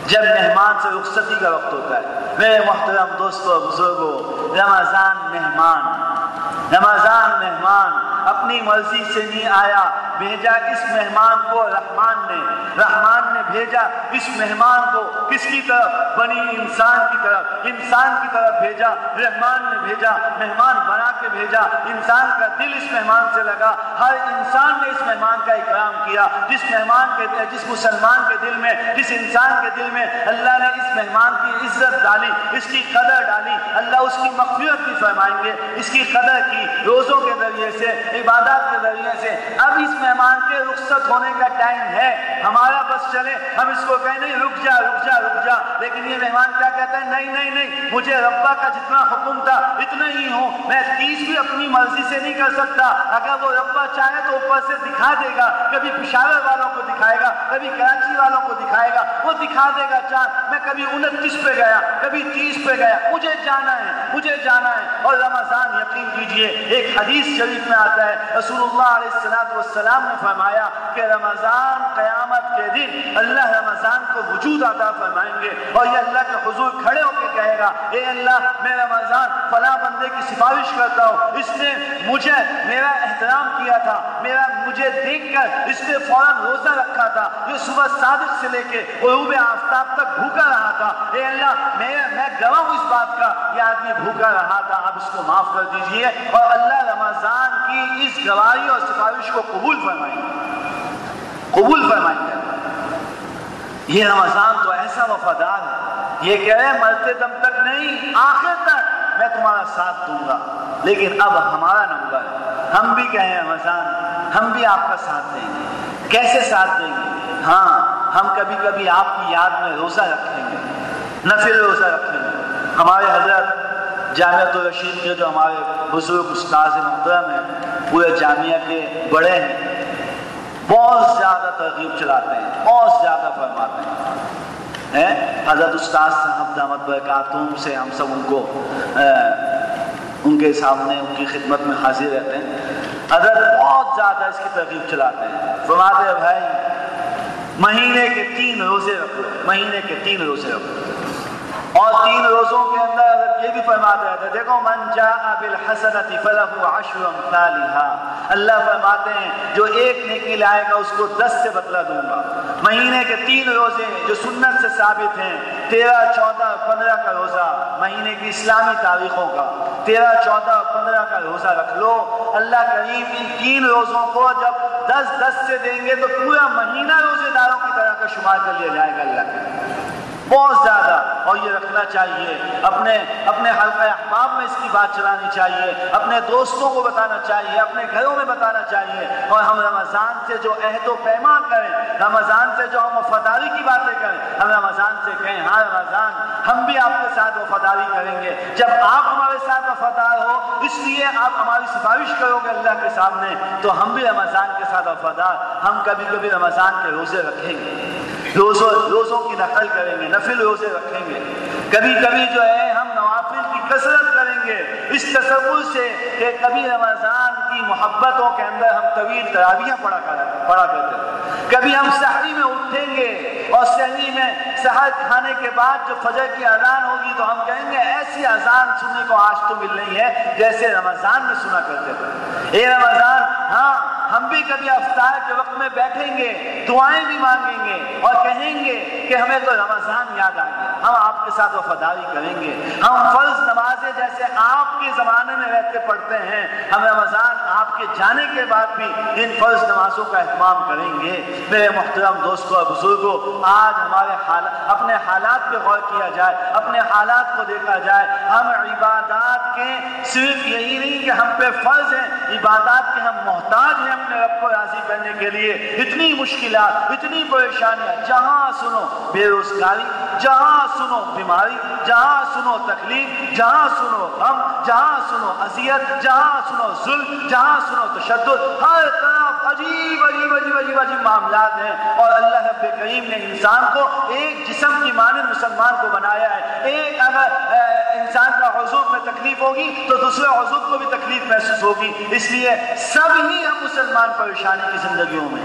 جب مہمان سے رخصتی کا وقت ہوتا ہے، میرے محترم دوستو بزرگوں، رمضان مہمان اپنی مرضی سے نہیں آیا، بھیجا اس مہمان کو رحمان نے بھیجا اس مہمان کو کس کی طرف؟ بنی انسان کی طرف بھیجا، رحمان نے بھیجا، مہمان بنا کے بھیجا، انسان کا دل اس مہمان سے لگا، ہر انسان نے اس مہمان کا اکرام کیا، جس مسلمان کے دل میں، جس انسان کے دل میں اللہ نے اس مہمان کی عزت ڈالی، اس کی قدر ڈالی، اللہ اس کی مغفرت بھی فرمائیں گے، اس کی قدر کی روزوں کے ذریعے سے، عبادات کے ذریعے سے۔ اب اس مہمان کے رخصت ہونے کا ٹائم ہے، ہمارا بس چلے، ہم اس کو کہیں نہیں رک جا، لیکن یہ مہمان کیا کہتا ہے؟ نہیں، مجھے ربا کا جتنا حکم تھا اتنا ہی ہوں، میں 30 بھی اپنی مرضی سے نہیں کر سکتا، اگر وہ ربا چاہے تو اوپر سے دکھا دے گا، کبھی پشاور والوں کو دکھائے گا، کبھی کراچی والوں کو دکھائے گا، وہ دکھا دے گا چاند، میں کبھی 29 پہ گیا، کبھی 30 پہ گیا، مجھے جانا ہے۔ اور رمضان یقین کیجئے، ایک حدیث شریف میں آتا ہے، رسول اللہ علیہ السلام نے فرمایا کہ رمضان قیامت کے دن اللہ رمضان کو وجود عطا فرمائیں گے، اور یہ اللہ کے حضور کھڑے ہو کے کہے گا اے اللہ میں رمضان فلاں بندے کی سفارش کرتا ہوں، اس نے مجھے میرا احترام کیا تھا، مجھے دیکھ کر اس نے فوراً روزہ رکھا تھا، یہ صبح صادق سے لے کے غروب آفتاب تک بھوکا رہا تھا، اے اللہ میں گواہ ہوں اس بات کا یہ آدمی بھوکا رہا تھا، آپ اس کو معاف کر دیجئے، اور اللہ رمضان کی اس گواہی اور سفارش کو قبول فرمائیں گے۔ یہ رمضان تو ایسا وفادار ہے، یہ کہہ رہے مرتے دم تک نہیں، آخر تک میں تمہارا ساتھ دوں گا، لیکن اب ہمارا نمبر ہے، ہم بھی کہیں رمضان ہم بھی آپ کا ساتھ دیں گے۔ کیسے ساتھ دیں گے؟ ہاں ہم کبھی کبھی آپ کی یاد میں روزہ رکھیں گے، نفل روزہ رکھیں گے۔ ہمارے حضرت جامعۃ الرشید کے جو ہمارے بزرگ استاذ محترم ہیں، پورے جامعہ کے بڑے ہیں، بہت زیادہ ترغیب چلاتے ہیں، بہت زیادہ فرماتے ہیں۔ حضرت استاذ صاحب دامت برکاتہم سے ہم سب ان کے سامنے ان کی خدمت میں حاضر رہتے ہیں۔ حضرت بہت زیادہ اس کی ترغیب چلاتے ہیں، فرماتے ہیں بھائی مہینے کے 3 روزے رکھو، مہینے کے 3 روزے رکھو، اور 3 روزوں کے اندر حضرت یہ بھی فرماتے رہتے ہیں، دیکھو من جاء بالحسنۃ فلہ 10 امثالها، اللہ فرماتے ہیں جو ایک نیکی لائے گا اس کو 10 سے بدلہ دوں گا۔ مہینے کے 3 روزے جو سنت سے ثابت ہیں، 13، 14 اور 15 کا روزہ، مہینے کی اسلامی تاریخوں کا 13، 14 اور 15 کا روزہ رکھ لو۔ اللہ کریم ان 3 روزوں کو جب 10 سے دیں گے تو پورا مہینہ روزے داروں کی طرح کا شمار کر لیا جائے گا اللہ کے، بہت زیادہ۔ اور یہ رکھنا چاہیے، اپنے حلقہ احباب میں اس کی بات چلانی چاہیے، اپنے دوستوں کو بتانا چاہیے، اپنے گھروں میں بتانا چاہیے، اور ہم رمضان سے جو عہد و پیمان کریں، رمضان سے جو ہم وفاداری کی باتیں کریں، ہم رمضان سے کہیں ہاں رمضان ہم بھی آپ کے ساتھ وفاداری کریں گے، جب آپ ہمارے ساتھ وفادار ہو اس لیے آپ ہماری سفارش کرو گے اللہ کے سامنے، تو ہم بھی رمضان کے ساتھ وفادار، ہم کبھی کبھی رمضان کے روزے رکھیں گے، روزوں کی نقل کریں گے، نفل روزے رکھیں گے، کبھی کبھی جو ہے ہم نوافل کی کثرت کریں گے، اس تصور سے کہ کبھی رمضان کی محبتوں کے اندر ہم طویل تراویحیں پڑھا کرتے ہیں، کبھی ہم سحری میں اٹھیں گے اور سحری میں سحر کھانے کے بعد جو فجر کی اذان ہوگی تو ہم کہیں گے ایسی اذان سننے کو آج تو مل رہی ہے جیسے رمضان میں سنا کرتے تھے۔ اے رمضان، ہاں ہم بھی کبھی افطار کے وقت میں بیٹھیں گے، دعائیں بھی مانگیں گے اور کہیں گے کہ ہمیں تو رمضان یاد آ گیا، ہم آپ کے ساتھ وفاداری کریں گے، ہم فرض نمازیں جیسے آپ کے زمانے میں رہتے پڑھتے ہیں، ہم رمضان آپ کے جانے کے بعد بھی ان فرض نمازوں کا اہتمام کریں گے۔ میرے محترم دوستوں اور بزرگوں، آج ہمارے اپنے حالات پہ غور کیا جائے، اپنے حالات کو دیکھا جائے، ہم عبادات کے صرف یہی نہیں کہ ہم پہ فرض ہیں، عبادات کے ہم محتاج ہیں اپنے رب کو راضی کرنے کے لیے۔ اتنی مشکلات، اتنی پریشانیاں، جہاں سنو بے روزگاری، جہاں سنو بیماری، جہاں سنو تکلیف، جہاں سنو غم، جہاں سنو اذیت، جہاں سنو ظلم، جہاں سنو تشدد، ہر طرف عجیب عجیب عجیب عجیب عجیب معاملات ہیں، اور اللہ رب کریم نے انسان کو ایک جسم کی مانند مسلمان کو بنایا ہے۔ ایک اگر انسان کا عضو میں تکلیف ہوگی تو دوسرے عضو کو بھی تکلیف محسوس ہوگی، اس لیے سب ہی ہم مسلمان پریشانی کی زندگیوں میں،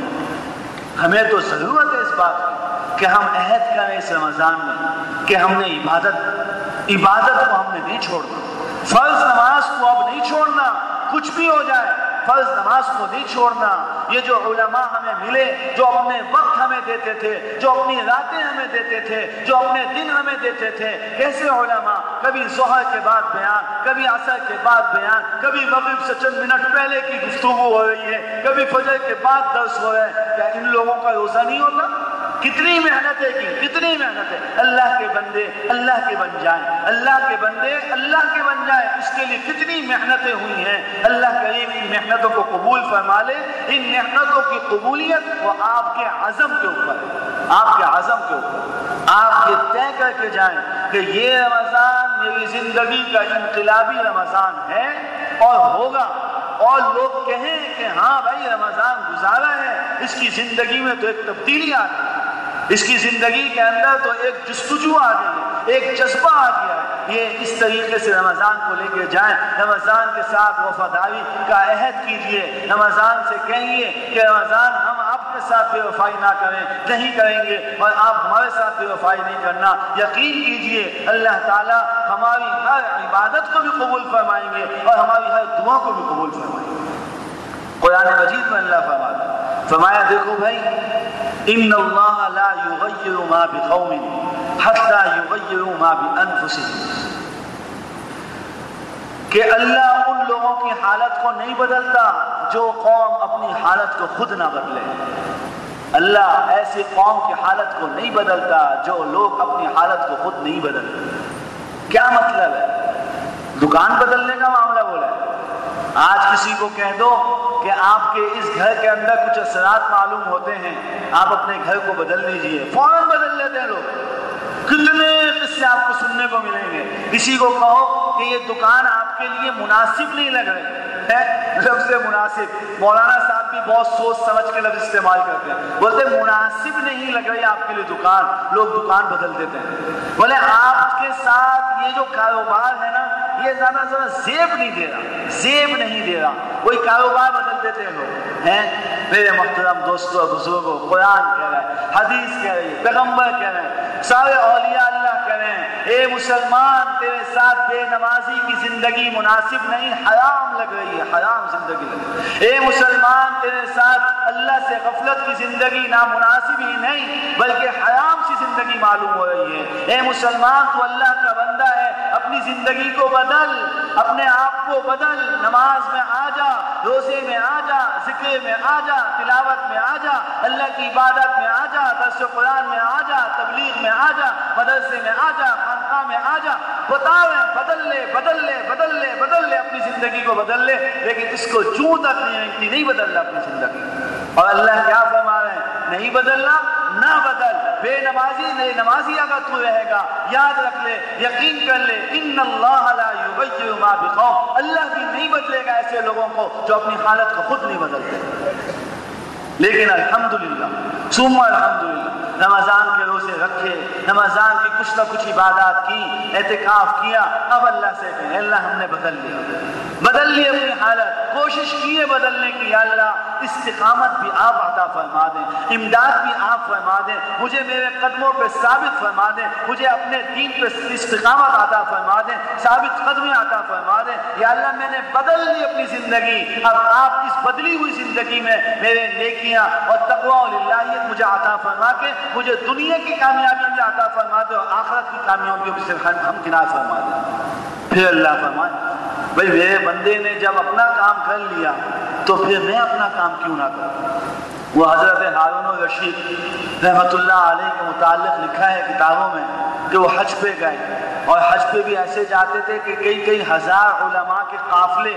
ہمیں تو ضرورت ہے اس بات کی کہ ہم عہد کریں اس رمضان میں کہ ہم نے عبادت کو ہم نے نہیں چھوڑنا، فرض نماز کو اب نہیں چھوڑنا، کچھ بھی ہو جائے فرض نماز کو نہیں چھوڑنا۔ یہ جو علماء ہمیں ملے، جو اپنے وقت ہمیں دیتے تھے، جو اپنی راتیں ہمیں دیتے تھے، جو اپنے دن ہمیں دیتے تھے، کیسے علماء، کبھی ظہر کے بعد بیان، کبھی عصر کے بعد بیان، کبھی مغرب سے چند منٹ پہلے کی گفتگو ہو رہی ہے، کبھی فجر کے بعد درس ہو رہا ہے، کیا ان لوگوں کا روزہ نہیں ہوتا؟ کتنی محنتیں کی، کتنی محنتیں، اللہ کے بندے اللہ کے بن جائیں، اللہ کے بندے اللہ کے بن جائیں، اس کے لیے کتنی محنتیں ہوئی ہیں۔ اللہ کریم ان محنتوں کو قبول فرما لے۔ ان محنتوں کی قبولیت وہ آپ کے عزم کے اوپر ہے، آپ کے عزم کے اوپر، آپ یہ طے کر کے جائیں کہ یہ رمضان میری زندگی کا انقلابی رمضان ہے اور ہوگا، اور لوگ کہیں کہ ہاں بھائی رمضان گزارا ہے، اس کی زندگی میں تو ایک تبدیلی آ گئی، اس کی زندگی کے اندر تو ایک جستجو آ گئی ہے، ایک جذبہ آ گیا ہے۔ یہ اس طریقے سے رمضان کو لے کے جائیں، رمضان کے ساتھ وفاداری کا عہد کیجئے، رمضان سے کہیے کہ رمضان ہم آپ کے کے ساتھ بے وفائی نہ کریں، نہیں کریں گے، اور آپ ہمارے ساتھ بے وفائی نہیں کرنا۔ یقین کیجئے اللہ تعالیٰ ہماری ہر عبادت کو بھی قبول فرمائیں گے اور ہماری ہر دعا کو بھی قبول فرمائیں گے۔ قرآن مجید میں اللہ فرمایا دیکھو بھائی، ان اللہ لا یغیر ما بقوم حتی یغیروا ما بانفسهم، کہ اللہ ان لوگوں کی حالت کو نہیں بدلتا جو قوم اپنی حالت کو خود نہ بدلے۔ اللہ ایسی قوم کی حالت کو نہیں بدلتا جو لوگ اپنی حالت کو خود نہیں بدلتے۔ کیا مطلب ہے؟ دکان بدلنے کا معاملہ بولا ہے۔ آج کسی کو کہہ دو کہ آپ کے اس گھر کے اندر کچھ اثرات معلوم ہوتے ہیں، آپ اپنے گھر کو بدل لیجئے، فوراً بدل لیتے ہیں لوگ۔ کتنے قصے آپ کو سننے کو ملیں گے۔ کسی کو کہو کہ یہ دکان آپ کے لیے مناسب نہیں لگ رہی ہے، لفظ مناسب، مولانا صاحب بھی بہت سوچ سمجھ کے لفظ استعمال کرتے ہیں، بولتے مناسب نہیں لگ رہی آپ کے لیے دکان، لوگ دکان بدل دیتے ہیں۔ بولے آپ کے ساتھ یہ جو کاروبار ہے نا، یہ زیادہ زیب نہیں دے رہا، زیب نہیں دے رہا، کوئی کاروبار بدل دیتے ہیں لوگ ہیں۔ میرے محترم دوستوں اور بزرگوں، قرآن کہہ رہا ہے، حدیث کہہ رہی ہے، پیغمبر کہہ رہے ہیں، سارے اولیاء اللہ کہہ رہے ہیں، اے مسلمان تیرے ساتھ بے نمازی کی زندگی مناسب نہیں، حرام لگ رہی ہے، حرام زندگی لگ رہی ہے۔ اے مسلمان تیرے ساتھ اللہ سے غفلت کی زندگی نامناسب ہی نہیں بلکہ حرام سی زندگی معلوم ہو رہی ہے۔ اے مسلمان تو اللہ کا بندہ ہے، اپنی زندگی کو بدل، اپنے آپ کو بدل، نماز میں آ جا، روزے میں آ جا، ذکر میں آ جا، تلاوت میں آ جا، اللہ کی عبادت میں آ جا، درس قرآن میں آ جا، تبلیغ میں آ جا، مدرسے میں آ جا، خانقاہ میں آ جا، بتاؤ بدل لے بدل لے بدل لے بدل لے، اپنی زندگی کو بدل لے، لیکن اس کو جوں تک نہیں بدلنا اپنی زندگی۔ اور اللہ کیا فرما رہے ہیں؟ نہیں بدلنا، نہ بدل، بے نمازی نہیں، نمازی اگر تو رہے گا یاد رکھ لے، یقین کر لے، ان اللہ لا یغیر ما بقوم، اللہ بھی نہیں بدلے گا ایسے لوگوں کو جو اپنی حالت کو خود نہیں بدلتے۔ لیکن الحمدللہ ثم الحمدللہ رمضان کے روزے رکھے، رمضان کی کچھ نہ کچھ عبادات کی، اعتکاف کیا، اب اللہ سے کہیں اللہ ہم نے بدل لی اپنی حالت، کوشش کی ہے بدلنے کی، یا اللہ استقامت بھی آپ عطا فرما دیں، امداد بھی آپ فرما دیں، مجھے میرے قدموں پہ ثابت فرما دیں، مجھے اپنے دین پہ استقامت عطا فرما دیں، ثابت قدمی عطا فرما دیں، یا اللہ میں نے بدل لی اپنی زندگی، اب آپ اس بدلی ہوئی زندگی میں میرے نیکیاں اور تقوی اور للہیت مجھے عطا فرما کے مجھے دنیا کی کامیابی بھی عطا فرما دے اور آخرت کی کامیابیوں سے ہمکنار فرما دے۔ پھر اللہ فرمائے بھئی میرے بندے نے جب اپنا کام کر لیا تو پھر میں اپنا کام کیوں نہ کروں۔ وہ حضرت ہارون الرشید رحمۃ اللہ علیہ کے متعلق لکھا ہے کتابوں میں کہ وہ حج پہ گئے، اور حج پہ بھی ایسے جاتے تھے کہ کئی ہزار علماء کے قافلے،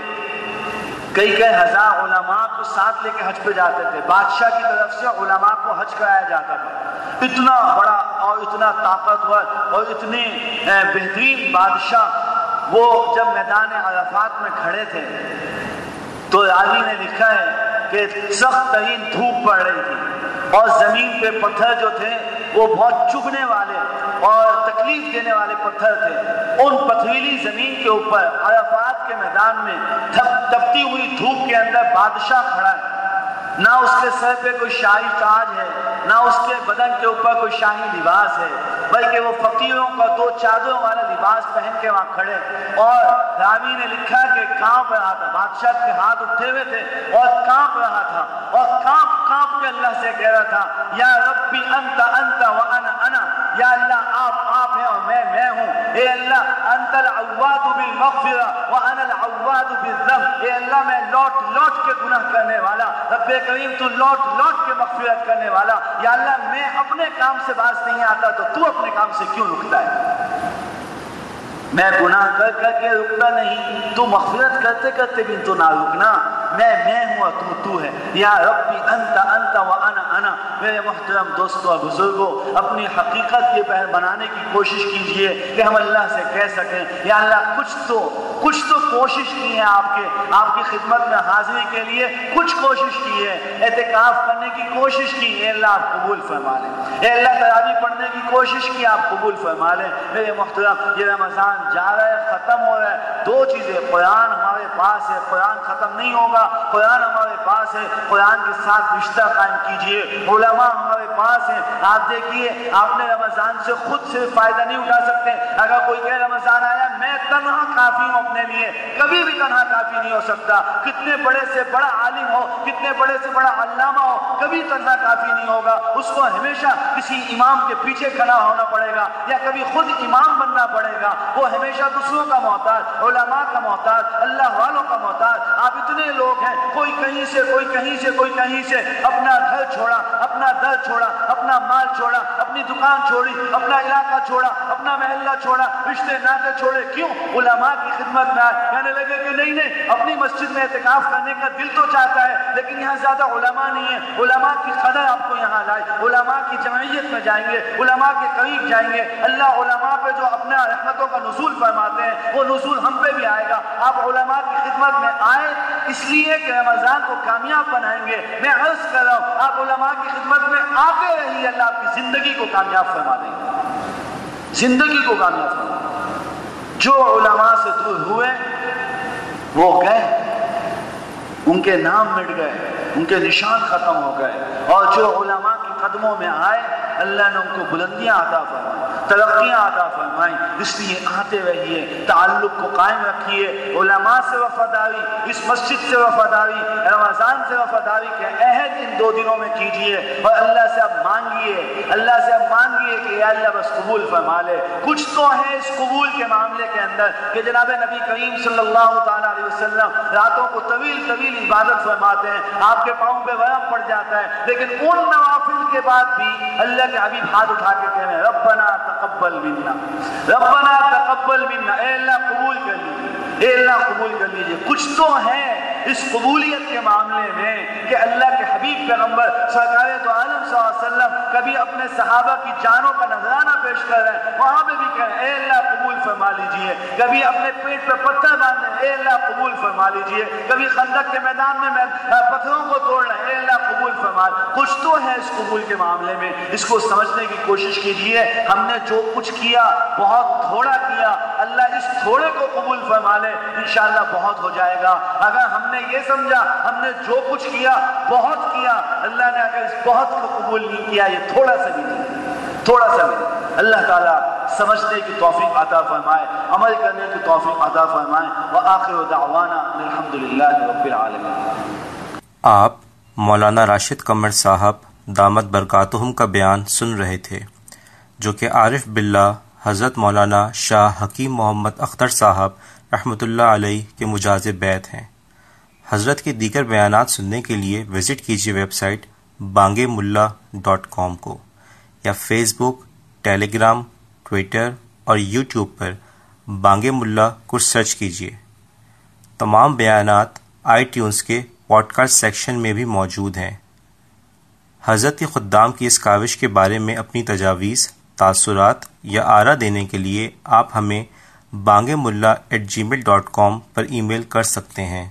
کئی ہزار علماء کو ساتھ لے کے حج پہ جاتے تھے، بادشاہ کی طرف سے علماء کو حج کرایا جاتا تھا۔ اتنا بڑا اور اتنا طاقتور اور اتنے بہترین بادشاہ، وہ جب میدان عرفات میں کھڑے تھے تو راوی نے لکھا ہے کہ سخت ترین دھوپ پڑ رہی تھی اور زمین پہ پتھر جو تھے وہ بہت چبھنے والے اور تکلیف دینے والے پتھر تھے۔ ان پتھریلی زمین کے اوپر عرفات کے میدان میں تپتی ہوئی دھوپ کے اندر بادشاہ کھڑا ہے، نہ اس کے سر پہ کوئی شاہی تاج ہے، نہ اس کے بدن کے اوپر کوئی شاہی لباس ہے، بلکہ وہ فقیروں کا 2 چادروں والا لباس پہن کے وہاں کھڑے، اور راوی نے لکھا کہ کانپ رہا تھا، بادشاہ کے ہاتھ اٹھے ہوئے تھے اور کانپ رہا تھا، اور کانپ کے اللہ سے کہہ رہا تھا یا ربی انت انت وانا انا، یا اللہ آپ ہیں اور میں ہوں، اے اللہ انت العواد بالمغفرہ وانا العواد بالذنب، اے اللہ میں لوٹ کے گناہ کرنے والا، رب کریم تو لوٹ کے مغفرت کرنے والا، یا اللہ میں اپنے کام سے باز نہیں آتا تو اپنے کام سے کیوں رکتا ہے؟ میں گناہ کر کے رکتا نہیں، تو مغفرت کرتے کرتے بھی تو نہ رکنا، میں ہوں اور تو ہے، یا ربی انت وانا انا۔ میرے محترم دوستوں اور بزرگوں، اپنی حقیقت یہ بنانے کی کوشش کیجئے کہ ہم اللہ سے کہہ سکیں یا اللہ کچھ تو کوشش کی ہے آپ کی خدمت میں حاضری کے لیے کچھ کوشش کی ہے، اعتکاف کرنے کی کوشش کی ہے، اللہ آپ قبول فرما لیں، اے اللہ تراویح پڑھنے کی کوشش کی آپ قبول فرما لیں۔ میرے محترم یہ رمضان جا رہا ہے، ختم ہو رہا ہے، 2 چیزیں، قرآن ہمارے پاس ہے، قرآن ختم نہیں ہوگا ہوگا. قرآن ہمارے پاس ہے, قرآن کے ساتھ رشتہ قائم کیجئے. علماء ہمارے پاس ہیں. آپ دیکھیے, آپ نے رمضان سے خود سے فائدہ نہیں اٹھا سکتے. اگر کوئی کہ رمضان آیا میں تنہا کافی ہوں اپنے لیے, کبھی بھی تنہا کافی نہیں ہو سکتا. کتنے بڑے سے بڑا عالم ہو, کتنے بڑے سے بڑا علامہ ہو, کبھی تنہا کافی نہیں ہوگا. اس کو ہمیشہ کسی امام کے پیچھے کھڑا ہونا پڑے گا, یا کبھی خود امام بننا پڑے گا. وہ ہمیشہ دوسروں کا محتاج, علماء کا محتاج, اللہ والوں کا محتاج. آپ اتنے لوگ ہیں, کوئی کہیں سے, کوئی کہیں سے, کوئی کہیں سے, اپنا گھر چھوڑا, اپنا در چھوڑا, اپنا مال چھوڑا, اپنی دکان چھوڑی, اپنا علاقہ چھوڑا, اپنا محلہ چھوڑا, رشتے ناطے چھوڑے. کیوں؟ علماء کی خدمت میں آئے. کہنے لگے کہ نہیں نہیں, اپنی مسجد میں اعتکاف کرنے کا دل تو چاہتا ہے, لیکن یہاں زیادہ علماء نہیں ہے. علماء کی قدر آپ کو یہاں لائے, علماء کی جمعیت میں جائیں گے, علماء کے قریب جائیں گے. اللہ علماء پہ جو اپنا رحمتوں کا نزول فرماتے ہیں, وہ نزول ہم پہ بھی آئے گا. آپ علماء کی خدمت میں آئے اس لیے کہ رمضان کو کامیاب بنائیں گے. میں عرض کر رہا ہوں, آپ علماء کی خدمت میں آتے رہیے, اللہ آپ کی زندگی کو کامیاب فرما دیں گے, زندگی کو کامیاب فرما دیں گے. جو علماء سے دور ہوئے وہ گئے, ان کے نام مٹ گئے, ان کے نشان ختم ہو گئے. اور جو علماء کی قدموں میں آئے, اللہ نے ان کو بلندیاں عطا فرمائیں, ترقیاں عطا فرمائیں. اس لیے آتے رہیے, تعلق کو قائم رکھیے. علماء سے وفاداری, اس مسجد سے وفاداری, رمضان سے وفاداری کے عہد ان 2 دنوں میں کیجیے. اور اللہ سے اب مانگیے, اللہ سے اب مانگیے کہ یا اللہ بس قبول فرما لے. کچھ تو ہے اس قبول کے معاملے کے اندر کہ جناب نبی کریم صلی اللہ تعالیٰ علیہ وسلم راتوں کو طویل طویل عبادت فرماتے ہیں, آپ کے پاؤں پہ ورم پڑ جاتا ہے, لیکن ان نوافل کے بعد بھی اللہ کے حبیب ہاتھ اٹھا کے کہہ رہے ہیں ربنا تقبل منا, ربنا تقبل منا, اے اللہ قبول کر لیجیے, اے اللہ قبول کر لیجیے. کچھ تو ہے اس قبولیت کے معاملے میں کہ اللہ کے حبیب پیغمبر سرکار دو عالم صلی اللہ علیہ وسلم کبھی اپنے صحابہ کی جانوں کا نذرانہ پیش کر رہے ہیں, وہاں پہ بھی کہہ رہے ہیں اے اللہ قبول فرما لیجیے. کبھی اپنے پیٹ پہ پتھر باندھ رہے ہیں, اے اللہ قبول فرما لیجیے. کبھی خندق کے میدان میں پتھروں کو توڑ رہے ہیں, اے اللہ قبول فرما. کچھ تو ہے اس قبول کے معاملے میں, اس کو سمجھنے کی کوشش کیجیے. ہم نے جو کچھ کیا بہت تھوڑا کیا, اللہ اس تھوڑے کو قبول فرما لے, انشاءاللہ بہت ہو جائے گا. اگر ہم نے یہ سمجھا ہم نے جو کچھ کیا بہت کیا, اللہ نے اگر اس بہت کو قبول نہیں کیا, یہ تھوڑا سا بھی نہیں, تھوڑا سا بھی نہیں. اللہ تعالیٰ سمجھنے کی توفیق عطا فرمائے, عمل کرنے کی توفیق عطا فرمائے. وآخر دعوانا الحمدللہ رب العالمین. آپ مولانا راشد قمر صاحب دامت برکاتہم کا بیان سن رہے تھے, جو کہ عارف باللہ حضرت مولانا شاہ حکیم محمد اختر صاحب رحمۃ اللہ علیہ کے مجاز بیت ہیں. حضرت کے دیگر بیانات سننے کے لیے وزٹ کیجیے ویب سائٹ bangemullah.com کو, یا فیس بک, ٹیلی گرام, ٹویٹر اور یوٹیوب پر بانگ ملا کو سرچ کیجیے. تمام بیانات iTunes کے پوڈ کاسٹ سیکشن میں بھی موجود ہیں. حضرت کے خدام کی اس کاوش کے بارے میں اپنی تجاویز, تاثرات یا آرا دینے کے لیے آپ ہمیں bangmullah@gmail.com پر ای میل کر سکتے ہیں.